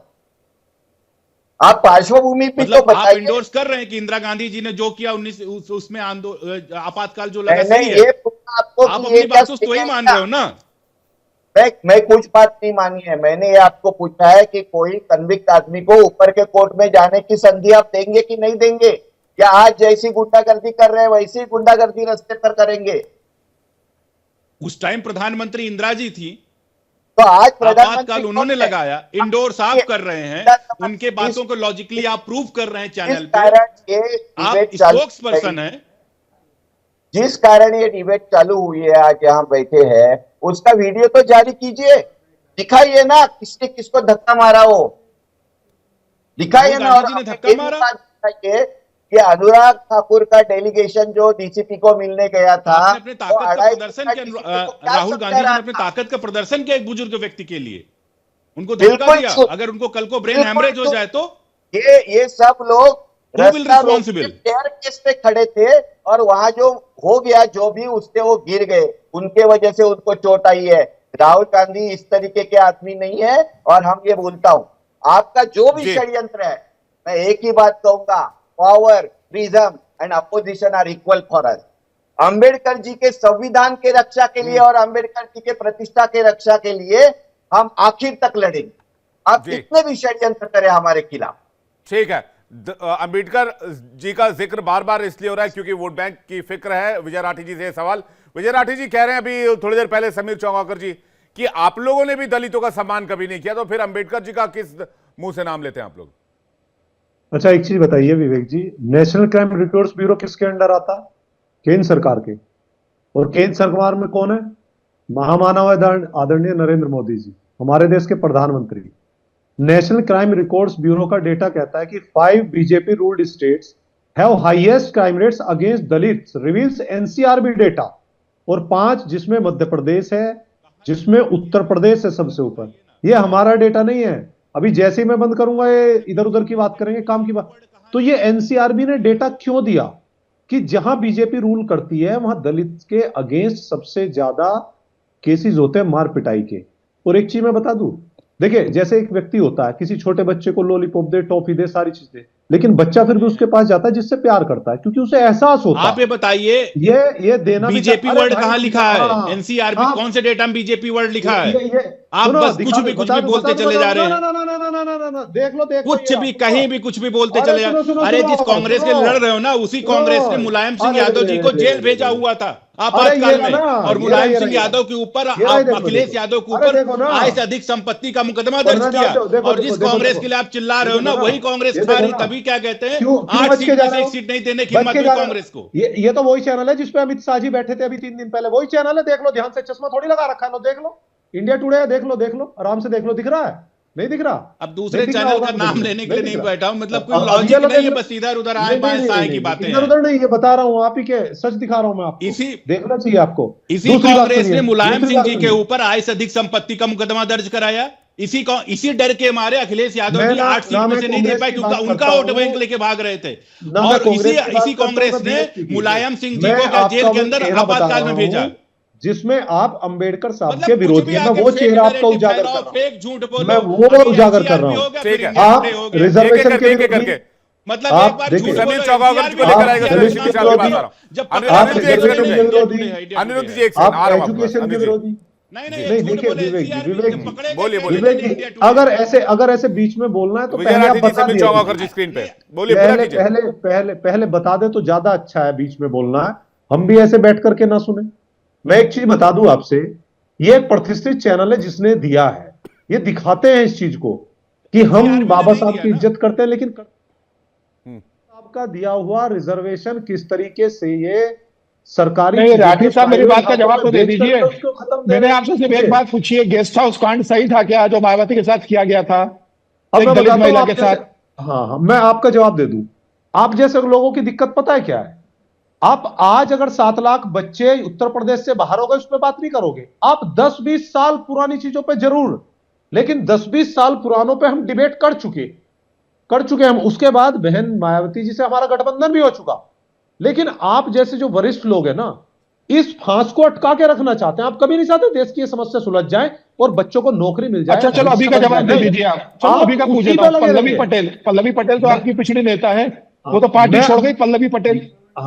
Speaker 2: आप पार्श्वभूमि पे
Speaker 3: मतलब
Speaker 2: तो बताइए।
Speaker 3: आप इंडोर्स कर रहे हैं कि इंदिरा गांधी जी ने जो किया उसमें आपातकाल जो लगा,
Speaker 2: मैंने
Speaker 3: सही है?
Speaker 2: ये पूछा आपको,
Speaker 3: आप अपनी बात तो वही मान रहे हो ना?
Speaker 2: मैं कुछ बात नहीं मानी है। मैंने ये आपको पूछा है कि कोई कन्विक्ट आदमी को ऊपर के कोर्ट में जाने की संधि आप देंगे कि नहीं देंगे, या आज जैसी गुंडागर्दी कर रहे हैं वैसी ही गुंडागर्दी रास्ते पर करेंगे?
Speaker 3: उस टाइम प्रधानमंत्री इंदिरा जी थी,
Speaker 2: तो आज
Speaker 3: आपातकाल उन्होंने लगाया, इंडोर्स आप कर रहे हैं, उनके बातों को लॉजिकली आप प्रूव कर रहे हैं चैनल पे, आप स्पोक्स पर्सन है।
Speaker 2: जिस कारण ये डिबेट चालू हुई है, आज यहाँ बैठे हैं, उसका वीडियो तो जारी कीजिए, दिखाइए ना किसने किसको धक्का मारा हो, दिखाइए ना। और
Speaker 3: धक्का मारा
Speaker 2: दिखाइए कि अनुराग ठाकुर का डेलीगेशन जो डीसीपी को मिलने गया था,
Speaker 3: अपने ताकत का प्रदर्शन किया, राहुल गांधी जी ने अपने ताकत का प्रदर्शन किया एक बुजुर्ग व्यक्ति के लिए, उनको धक्का दिया। अगर उनको कल को ब्रेन हैमरेज हो जाए तो
Speaker 2: ये सब लोग
Speaker 3: रिस्पॉन्सिबल
Speaker 2: टेयर केस पे खड़े थे, और वहां जो हो गया, जो भी उससे वो गिर गए, उनके वजह से उनको चोट आई है। राहुल गांधी इस तरीके के आदमी नहीं है। और हम ये बोलता हूं, आपका जो भी षड्यंत्र है, मैं एक ही बात कहूंगा, power, prism and opposition are equal for us. Ambedkar ji के संविधान के रक्षा के लिए और अंबेडकर जी के प्रतिष्ठा के रक्षा के लिए हम आखिर तक लड़ेंगे। आप कितने भी षड्यंत्र करें हमारे खिलाफ।
Speaker 1: ठीक है, अंबेडकर जी का जिक्र बार बार इसलिए हो रहा है क्योंकि वोट बैंक की फिक्र है। विजय राठी जी से सवाल, विजय राठी जी कह रहे हैं अभी थोड़ी देर पहले समीर चौगाकर जी कि आप लोगों ने भी दलितों का सम्मान कभी नहीं किया, तो फिर अंबेडकर जी का किस मुंह से नाम लेते हैं आप लोग?
Speaker 4: अच्छा, एक चीज बताइए विवेक जी, नेशनल क्राइम रिकॉर्ड्स ब्यूरो किसके अंडर आता? केंद्र सरकार के। और केंद्र सरकार में कौन है? महामानव आदरणीय नरेंद्र मोदी जी, हमारे देश के प्रधानमंत्री। नेशनल क्राइम रिकॉर्ड्स ब्यूरो का डेटा कहता है कि 5 BJP ruled states have highest crime rates against Dalits, reveals NCRB data. और 5 जिसमें मध्य प्रदेश है, जिसमें उत्तर प्रदेश है सबसे ऊपर। ये हमारा डेटा नहीं है। अभी जैसे ही मैं बंद करूंगा ये इधर उधर की बात करेंगे, काम की बात। तो ये एनसीआरबी ने डेटा क्यों दिया कि जहां बीजेपी रूल करती है वहां दलित के अगेंस्ट सबसे ज्यादा केसेस होते हैं मार पिटाई के। और एक चीज मैं बता दूं, देखिए जैसे एक व्यक्ति होता है, किसी छोटे बच्चे को लॉलीपॉप दे, टॉफी दे, सारी चीज दे, लेकिन बच्चा फिर भी उसके पास जाता है जिससे प्यार करता है, क्योंकि उसे एहसास होता है।
Speaker 3: आप ये बताइए,
Speaker 4: ये देना
Speaker 3: बीजेपी वर्ड कहां लिखा है? एनसीआरबी कौन से डेटा में बीजेपी वर्ड लिखा है? आप बस कुछ भी बोलते चले जा रहे हैं।
Speaker 4: देख लो
Speaker 3: कुछ भी कहीं भी कुछ भी बोलते चले जा रहे हैं। अरे जिस कांग्रेस के लड़ रहे हो ना, उसी कांग्रेस ने मुलायम सिंह यादव जी को जेल भेजा हुआ था आपातकाल में, और मुलायम सिंह यादव के ऊपर, अखिलेश यादव के ऊपर आय से अधिक संपत्ति का मुकदमा दर्ज किया। और जिस कांग्रेस के लिए आप चिल्ला रहे हो ना, वही कांग्रेस खा रही। तभी क्या कहते हैं, 8 सीट में से 1 सीट नहीं देने की हिम्मत हुई कांग्रेस को।
Speaker 4: ये तो वही चैनल है जिसपे अमित शाह जी बैठे थे अभी 3 दिन पहले, वही चैनल है। देख लो ध्यान से, चश्मा थोड़ी लगा रखा है, लो देख लो, इंडिया टुडे है, देख लो आराम से देख लो। दिख रहा है? नहीं दिख रहा?
Speaker 3: अब दूसरे चैनल का नाम लेने के लिए नहीं बैठा हूं, मतलब कोई लॉजिक नहीं है, बस इधर उधर आए बाएं साए की बातें।
Speaker 4: इधर उधर नहीं, ये बता रहा हूं, आप ही के सच दिखा रहा हूं मैं आपको।
Speaker 3: इसी
Speaker 4: देखना चाहिए आपको।
Speaker 3: इसी कांग्रेस ने मुलायम सिंह जी के ऊपर आय से अधिक संपत्ति का मुकदमा दर्ज कराया। इसी डर के मारे अखिलेश यादव जी 8 सीट में से नहीं दे पाए, क्योंकि उनका वोट बैंक लेके भाग रहे थे। और इसी कांग्रेस ने मुलायम सिंह जी को जेल के अंदर आपातकाल में भेजा,
Speaker 4: जिसमें आप अंबेडकर साहब के विरोधी हैं। मैं वो चेहरा आपका उजागर कर रहा हूं,
Speaker 3: फेक झूठ बोलो,
Speaker 4: मैं वो उजागर कर रहा हूं। आप रिजर्वेशन के
Speaker 1: करके
Speaker 3: मतलब
Speaker 4: आप देखिए,
Speaker 1: समीर चौगाकर को लेकर आएगा,
Speaker 4: अनिरुद्ध जी एक सेकंड, आप एजुकेशन के विरोधी नहीं। देखिए विवेक जी, अगर ऐसे बीच में बोलना है तो पहले आप बता
Speaker 1: समीर चौगाकर जी स्क्रीन पे बोलिए,
Speaker 4: पहले बता दे तो ज्यादा अच्छा है। बीच में बोलना है, हम भी ऐसे बैठ करके ना सुने। मैं एक चीज बता दूं आपसे, ये एक प्रतिष्ठित चैनल है जिसने दिया है, ये दिखाते हैं इस चीज को कि हम बाबा साहब की इज्जत करते हैं, लेकिन आपका दिया हुआ रिजर्वेशन किस तरीके से ये सरकारी।
Speaker 6: नहीं, राठी साहब मेरी बात का जवाब तो दे दीजिए। मैंने आपसे सिर्फ एक बात पूछी है, गेस्ट हाउस कांड सही था क्या जो मायावती के साथ किया गया था, एक दलित महिला के साथ?
Speaker 4: हाँ, मैं आपका जवाब दे दूं। आप जैसे लोगों की दिक्कत पता है क्या है? आप आज अगर 7 लाख बच्चे उत्तर प्रदेश से बाहर हो गए, उस पर बात नहीं करोगे। आप 10-20 साल पुरानी चीजों पे जरूर, लेकिन 10-20 साल पुरानों पे हम डिबेट कर चुके हम। उसके बाद बहन मायावती जी से हमारा गठबंधन भी हो चुका। लेकिन आप जैसे जो वरिष्ठ लोग हैं ना, इस फांस को अटका के रखना चाहते हैं। आप कभी नहीं चाहते देश की ये समस्या सुलझ जाए और बच्चों को नौकरी मिल जाए।
Speaker 6: अच्छा चलो अभी का जवाब दे दीजिए आप। चलो अभी का पूछे, पल्लवी पटेल तो आपकी पिछड़ी नेता है, वो तो पार्टी छोड़ गई। पल्लवी पटेल,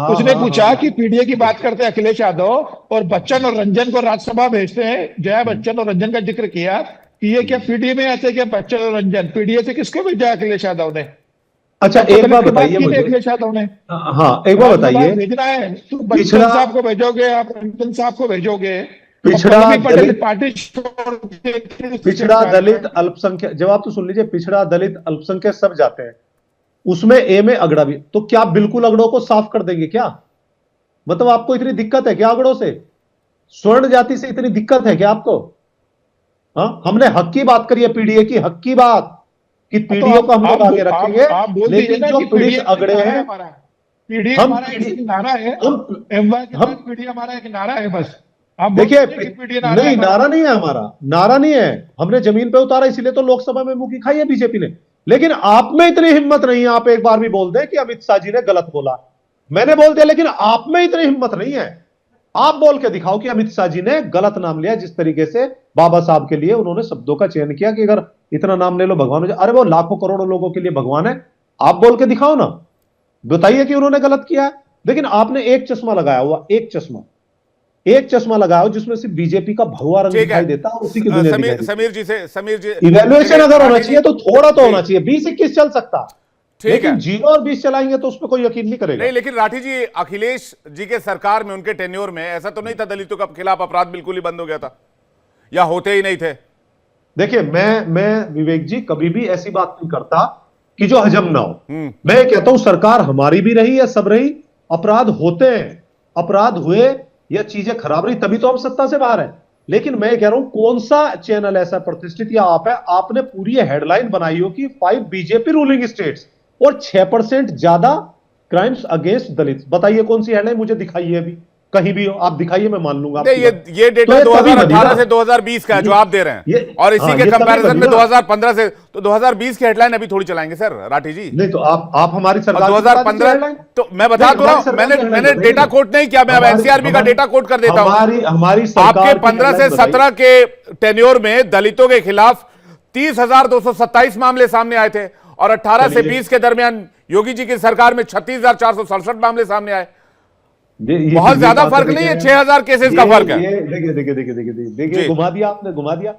Speaker 6: उसने पूछा कि पीडीए की बात करते हैं अखिलेश यादव और बच्चन और रंजन को राज्यसभा भेजते हैं। जया बच्चन और रंजन का जिक्र किया कि ये क्या पीडीए में आते क्या बच्चन और रंजन? पीडीए से किसको भेजा अखिलेश यादव ने?
Speaker 4: अच्छा एक बार बताइए मुझे,
Speaker 6: अखिलेश यादव ने।
Speaker 4: हाँ एक बार बताइए,
Speaker 6: भेजना है तो बच्चन साहब को भेजोगे, आप रंजन साहब को भेजोगे?
Speaker 4: पिछड़ा दलित
Speaker 6: पार्टी
Speaker 4: पिछड़ा दलित अल्पसंख्यक, जवाब तो सुन लीजिए, पिछड़ा दलित अल्पसंख्यक सब जाते हैं उसमें। ए में अगड़ा भी, तो क्या बिल्कुल अगड़ों को साफ कर देंगे क्या? मतलब आपको इतनी दिक्कत है क्या आंकड़ों से? स्वर्ण जाति से इतनी दिक्कत है क्या आपको? हाँ, हमने हक की बात करी है, पीडीए की हक की बात, कि
Speaker 6: तो
Speaker 4: पीडीए को हम लोग आगे रखेंगे।
Speaker 6: आप बोल दीजिए
Speaker 4: लेकिन
Speaker 6: ना
Speaker 4: जो
Speaker 6: कि
Speaker 4: पुलिस
Speaker 6: पीडीए
Speaker 4: अगड़े हैं,
Speaker 6: हमारा, पीडीए
Speaker 4: हम
Speaker 6: हमारा एक नारा है,
Speaker 4: हम
Speaker 6: एमवाई के
Speaker 4: हम
Speaker 6: साथ पीडीए हमारा एक नारा है बस। आप बोल
Speaker 4: देखिए,
Speaker 6: दीजिए कि पीडीए नारा है
Speaker 4: नहीं,
Speaker 6: हमारा।
Speaker 4: नारा नहीं है हमारा, नारा नहीं है। हमने जमीन पे उतारा, इसीलिए तो लोकसभा में मुंह की खाई है बीजेपी ने। लेकिन आप में इतनी हिम्मत नहीं है, आप एक बार भी बोल दें कि अमित शाह जी ने गलत बोला। मैंने बोल दिया, लेकिन आप में इतनी हिम्मत नहीं है। आप बोल के दिखाओ कि अमित शाह जी ने गलत नाम लिया, जिस तरीके से बाबा साहब के लिए उन्होंने शब्दों का चयन किया कि अगर इतना नाम ले लो भगवान हो जाए। अरे वो लाखों करोड़ों लोगों के लिए भगवान है। आप बोल के दिखाओ ना, बताइए कि उन्होंने गलत किया है। लेकिन आपने एक चश्मा लगाया हुआ, एक चश्मा लगाया हो जिसमें सिर्फ बीजेपी का भगवा रंग
Speaker 1: ठीक है।
Speaker 4: दिखाई देता है और उसी की दुनिया दिखाई देती
Speaker 1: समीर जी
Speaker 4: है। इवेल्युएशन अगर होना
Speaker 1: राठी जी,
Speaker 4: चाहिए तो थोड़ा तो
Speaker 1: जी,
Speaker 4: होना चाहिए, 20-21 चल सकता,
Speaker 1: ठीक
Speaker 4: लेकिन
Speaker 1: है।
Speaker 4: 0 और 20 चलाएंगे तो उस पर कोई यकीन नहीं करेगा।
Speaker 1: नहीं, लेकिन राठी जी, अखिलेश जी के सरकार में, उनके टेन्योर में ऐसा तो नहीं था दलितों के खिलाफ अपराध बिल्कुल ही बंद हो गया था, या होते ही नहीं थे?
Speaker 4: देखिए, मैं विवेक जी कभी भी ऐसी बात नहीं करता कि जो हजम ना हो।
Speaker 1: हम्म।
Speaker 4: मैं कहता हूं सरकार हमारी भी रही या सब रही, अपराध होते हैं, अपराध हुए या चीजें खराब रही तभी तो हम सत्ता से बाहर हैं। लेकिन मैं कह रहा हूं, कौन सा चैनल ऐसा प्रतिष्ठित या आप है, आपने पूरी हेडलाइन बनाई हो कि 5 बीजेपी रूलिंग स्टेट्स और 6% ज्यादा क्राइम्स अगेंस्ट दलित। बताइए कौन सी हेडलाइन, मुझे दिखाइए अभी, कहीं भी हो आप दिखाइए, मैं मान लूंगा
Speaker 1: नहीं,
Speaker 4: आपकी बात।
Speaker 1: ये डेटा
Speaker 4: तो तभी बनी
Speaker 1: 2018
Speaker 4: ना।
Speaker 1: से 2020 का है जो आप दे रहे हैं, और इसी के
Speaker 4: ये तभी
Speaker 1: कंपैरिजन
Speaker 4: बनी
Speaker 1: में
Speaker 4: ना।
Speaker 1: 2015 से, तो 2020 की हेडलाइन अभी थोड़ी चलाएंगे सर राठी जी?
Speaker 4: नहीं तो आप हमारी
Speaker 1: और
Speaker 4: सरकार की बता दीजिए
Speaker 1: 2015,
Speaker 4: हेडलाइन।
Speaker 1: तो मैं बता
Speaker 4: नहीं,
Speaker 1: तो रहा
Speaker 4: हमारी
Speaker 1: हूं,
Speaker 4: सरकार की हेडलाइन
Speaker 1: मैंने
Speaker 4: बताइए
Speaker 1: डेटा
Speaker 4: ना।
Speaker 1: कोट नहीं किया, मैं अब एनसीआरबी का डेटा कोट कर देता हूं।
Speaker 4: हमारी सरकार
Speaker 1: आपके
Speaker 4: की
Speaker 1: 15 से
Speaker 4: हेडलाइन बताइए।
Speaker 1: 17 के टेन्योर में दलितों के खिलाफ 30,227 मामले सामने आए थे, और 18 से 20 के दरमियान योगी जी की सरकार में 36,467 मामले सामने आए। बहुत ज्यादा फर्क नहीं है, 6,000 केसेस का फर्क है।
Speaker 4: देखिए,
Speaker 1: जी,
Speaker 4: घुमा दिया आपने, घुमा दिया।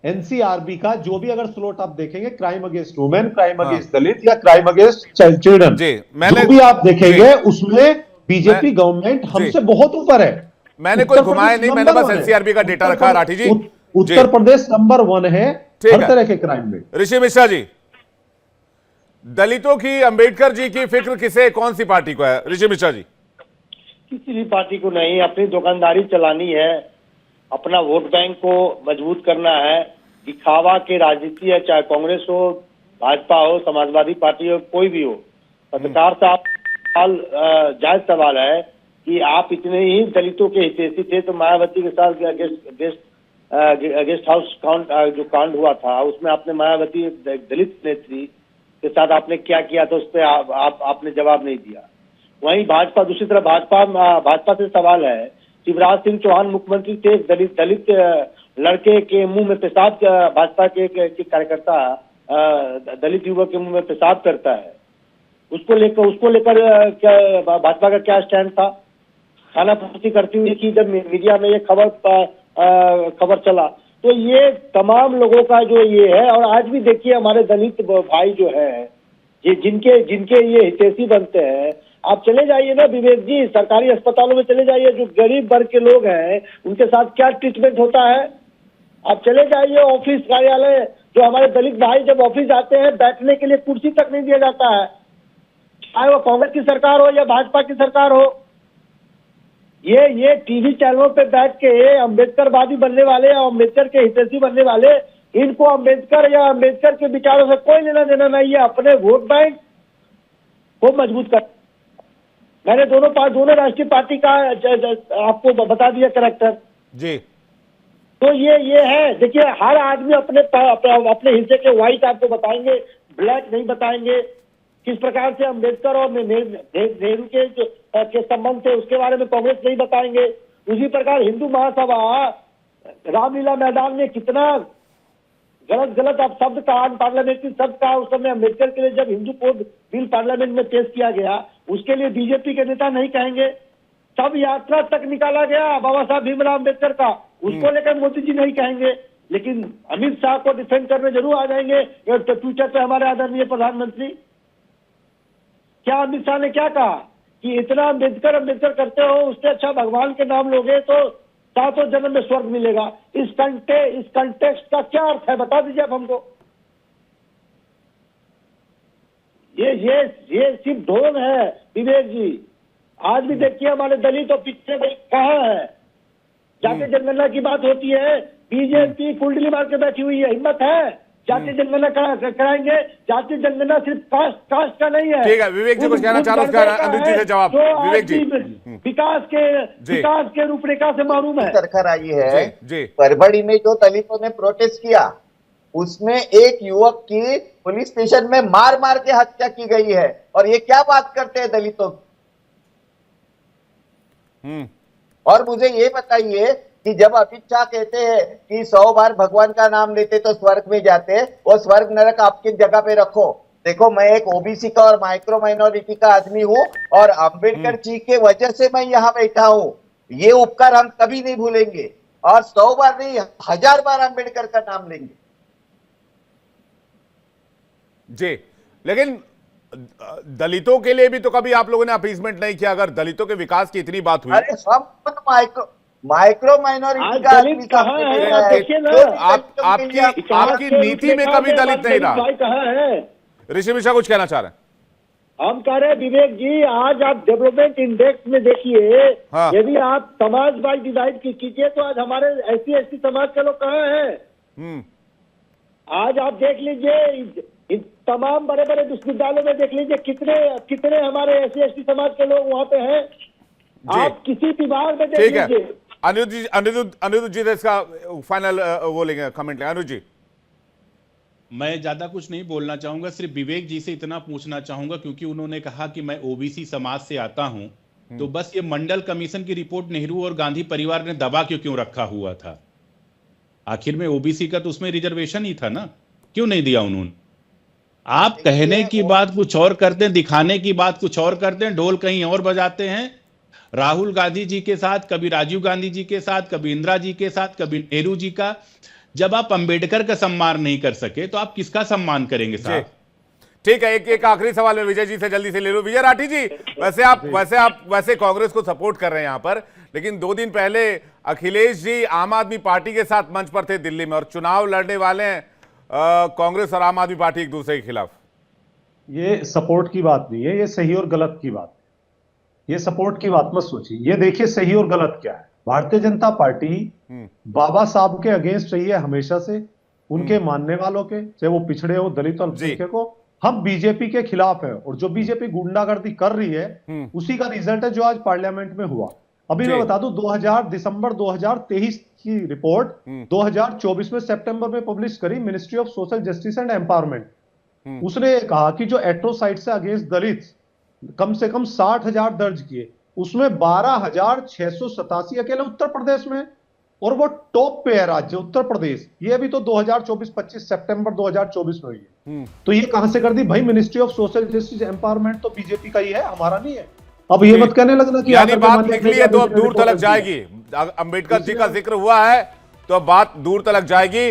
Speaker 4: एनसीआरबी का जो भी अगर स्लोट आप देखेंगे, क्राइम अगेंस्ट वुमेन, क्राइम
Speaker 1: हाँ
Speaker 4: अगेंस्ट दलित या क्राइम अगेंस्ट चिल्ड्रन,
Speaker 1: जी, मैंने,
Speaker 4: जो भी आप
Speaker 1: जी,
Speaker 4: देखेंगे उसमें
Speaker 1: मैं,
Speaker 4: बीजेपी गवर्नमेंट
Speaker 1: जी,
Speaker 4: हमसे बहुत ऊपर है।
Speaker 1: मैंने कोई
Speaker 4: उत्तर
Speaker 1: घुमाया
Speaker 4: प्रदेश
Speaker 1: नहीं, मैंने
Speaker 4: नंबर
Speaker 1: बस
Speaker 4: 1 है।
Speaker 1: एनसीआरबी का डेटा रखा है राठी जी। जी,
Speaker 4: उत्तर प्रदेश नंबर 1 है
Speaker 1: ठीक
Speaker 4: हर
Speaker 1: है।
Speaker 4: तरह के क्राइम में।
Speaker 1: ऋषि मिश्रा जी, दलितों की, अंबेडकर जी की फिक्र किसे, कौन सी पार्टी को है ऋषि मिश्रा जी?
Speaker 5: किसी भी पार्टी को नहीं, अपनी दुकानदारी चलानी है, अपना वोट बैंक को मजबूत करना है। दिखावा की राजनीति है, चाहे कांग्रेस हो, भाजपा हो, समाजवादी पार्टी हो, कोई भी हो। पत्रकार साहब जायज सवाल है कि आप इतने ही दलितों के हितैषी थे तो मायावती के साथ गेस्ट हाउस जो कांड हुआ था उसमें आपने मायावती दलित नेत्री के साथ आपने क्या किया था, उस पर आपने जवाब नहीं दिया। वहीं भाजपा, दूसरी तरफ भाजपा से सवाल है, शिवराज सिंह चौहान मुख्यमंत्री थे, एक दलित लड़के के मुंह में पेशाब, भाजपा के कार्यकर्ता दलित युवक के मुंह में पेशाब करता है, उसको लेकर भाजपा का क्या स्टैंड था? खाना पूर्ति करती हुई की जब मीडिया में ये खबर चला, तो ये तमाम लोगों का जो ये है। और आज भी देखिए हमारे दलित भाई जो है, ये जिनके ये हितैषी बनते हैं, आप चले जाइए ना विवेक जी, सरकारी अस्पतालों में चले जाइए, जो गरीब वर्ग के लोग हैं उनके साथ क्या ट्रीटमेंट होता है। आप चले जाइए ऑफिस कार्यालय, जो हमारे दलित भाई जब ऑफिस आते हैं बैठने के लिए कुर्सी तक नहीं दिया जाता है, चाहे वो कांग्रेस की सरकार हो या भाजपा की सरकार हो। ये टीवी चैनलों पे बैठ के अम्बेडकरवादी बनने वाले या अम्बेडकर के हितैषी बनने वाले, इनको अम्बेडकर या अम्बेडकर के विचारों से कोई लेना देना नहीं है। अपने वोट बैंक को मजबूत कर, मैंने दोनों राष्ट्रीय पार्टी का आपको बता दिया कैरेक्टर
Speaker 1: जी।
Speaker 5: तो ये है। देखिए हर आदमी अपने हिस्से के व्हाइट आपको बताएंगे, ब्लैक नहीं बताएंगे। किस प्रकार से अम्बेडकर और नेहरू के संबंध थे उसके बारे में कांग्रेस नहीं बताएंगे। उसी प्रकार हिंदू महासभा रामलीला मैदान में कितना गलत आप शब्द का, पार्लियामेंट्री शब्द का उस समय अम्बेडकर के लिए जब हिंदू कोड बिल पार्लियामेंट में पेश किया गया, उसके लिए बीजेपी के नेता नहीं कहेंगे। सब यात्रा तक निकाला गया बाबा साहब भीमराव अम्बेडकर का, उसको लेकर मोदी जी नहीं कहेंगे, लेकिन अमित शाह को डिफेंड करने जरूर आ जाएंगे ट्विटर पे हमारे आदरणीय प्रधानमंत्री। क्या अमित शाह ने क्या कहा कि इतना अम्बेडकर करते हो, उससे अच्छा भगवान के नाम लोगे तो 7 जन्म में स्वर्ग मिलेगा। इस कंटेक्स्ट का क्या अर्थ है, बता दीजिए आप हमको। ये सिर्फ ढोंग है विवेक जी, आज भी देखिए हमारे दलित और पिछड़े कहाँ है, जाति जनगणना की बात होती है, बीजेपी कुंडली मार के बैठी हुई है, हिम्मत है जाति जनगणना कराएंगे। जाति जनगणना सिर्फ कास्ट का नहीं है।
Speaker 1: ठीक है, विवेक जी कुछ कहना चाह रहे हैं, उसका अनुज जी से जवाब। विवेक जी
Speaker 5: विकास के रूपरेखा से महरूम है।
Speaker 2: सरकार आई है
Speaker 1: जी।
Speaker 2: परभणी में जो दलितों ने प्रोटेस्ट किया उसमें एक युवक की पुलिस स्टेशन में मार मार के हत्या की गई है, और ये क्या बात करते हैं दलितों की। और मुझे ये बताइए कि जब अमित शाह कहते हैं कि 100 बार भगवान का नाम लेते तो स्वर्ग में जाते, वो स्वर्ग नरक आपकी जगह पे रखो। देखो, मैं एक ओबीसी का और माइक्रो माइनॉरिटी का आदमी हूं, और अंबेडकर जी के वजह से मैं यहाँ बैठा हूं। ये उपकार हम कभी नहीं भूलेंगे, और 100 बार नहीं 1000 बार अंबेडकर का नाम लेंगे।
Speaker 1: जी, लेकिन दलितों के लिए भी तो कभी आप लोगों ने अपीसमेंट नहीं किया। अगर दलितों के विकास की इतनी बात हुई,
Speaker 2: अरे हम खुद माइक्रो माइनॉरिटी का आदमी
Speaker 5: कहाँ है?
Speaker 2: है।
Speaker 5: देखिए ना,
Speaker 1: आपकी नीति में कभी दलित नहीं रहा।
Speaker 5: कहाँ है?
Speaker 1: ऋषि मिश्रा कुछ कहना चाह रहे हैं।
Speaker 5: हम कह रहे हैं विवेक जी, आज आप डेवलपमेंट इंडेक्स में देखिए,
Speaker 1: हाँ।
Speaker 5: यदि आप समाज वाइज डिवाइड कीजिए तो आज हमारे SC/ST समाज के लोग कहाँ हैं? आज आप देख लीजिए, इन तमाम बड़े बड़े विश्वविद्यालयों में देख लीजिए कितने हमारे SC/ST समाज के लोग वहाँ पे हैं। आप किसी विभाग में देख
Speaker 1: ठीक है,
Speaker 5: लीजिए।
Speaker 1: अनुज जी से इसका फाइनल वो लेंगे, कमेंट लेंगे। अनुज जी,
Speaker 3: मैं ज्यादा कुछ नहीं बोलना चाहूंगा, सिर्फ विवेक जी से इतना पूछना चाहूंगा, क्योंकि उन्होंने कहा कि मैं ओबीसी समाज से आता हूं, तो बस ये मंडल कमीशन की रिपोर्ट नेहरू और गांधी परिवार ने दबा क्यों रखा हुआ था? आखिर में ओबीसी का तो उसमें रिजर्वेशन ही था ना, क्यों नहीं दिया उन्होंने? आप कहने की बात कुछ और करते हैं, दिखाने की बात कुछ और करते हैं, ढोल कहीं और बजाते हैं। राहुल गांधी जी के साथ, कभी राजीव गांधी जी के साथ, कभी इंदिरा जी के साथ, कभी नेहरू जी का। जब आप अंबेडकर का सम्मान नहीं कर सके तो आप किसका सम्मान करेंगे साहब?
Speaker 1: ठीक है, एक आखिरी सवाल मैं विजय जी से जल्दी से ले लूं। विजय राठी जी, वैसे कांग्रेस को सपोर्ट कर रहे हैं यहां पर, लेकिन 2 दिन पहले अखिलेश जी आम आदमी पार्टी के साथ मंच पर थे दिल्ली में, और चुनाव लड़ने वाले हैं कांग्रेस और आम आदमी पार्टी एक दूसरे के खिलाफ।
Speaker 4: ये सपोर्ट की बात नहीं है, ये सही और गलत की बात है। ये सपोर्ट की बात मत सोचिए, ये देखिए सही और गलत क्या है। भारतीय जनता पार्टी बाबा साहब के अगेंस्ट रही है हमेशा से, उनके मानने वालों के, चाहे वो पिछड़े हो, दलित और अल्पसंख्यक को। हम बीजेपी के खिलाफ है, और जो बीजेपी गुंडागर्दी कर रही है उसी का रिजल्ट है जो आज पार्लियामेंट में हुआ। अभी मैं बता दूं, दिसंबर 2023 की रिपोर्ट 2024 में सितंबर में पब्लिश करी ministry of social justice and empowerment. उसने कहा कि जो एट्रोसाइड से अगेंस्ट दलित कम से कम 60,000 दर्ज किए, उसमें 12,687 अकेले उत्तर प्रदेश में, और वो टॉप पे है राज्य उत्तर प्रदेश। ये भी तो 2024-25 सितंबर 2024 में हुई है। तो ये कहां से कर दी भाई? Ministry of social justice empowerment तो बीजेपी का ही है, हमारा नहीं है। अब ये मत कहने लगना कि
Speaker 1: यानी बात निकली है तो अब दूर तलक जाएगी। अंबेडकर जी का जिक्र हुआ है तो अब बात दूर तलक जाएगी।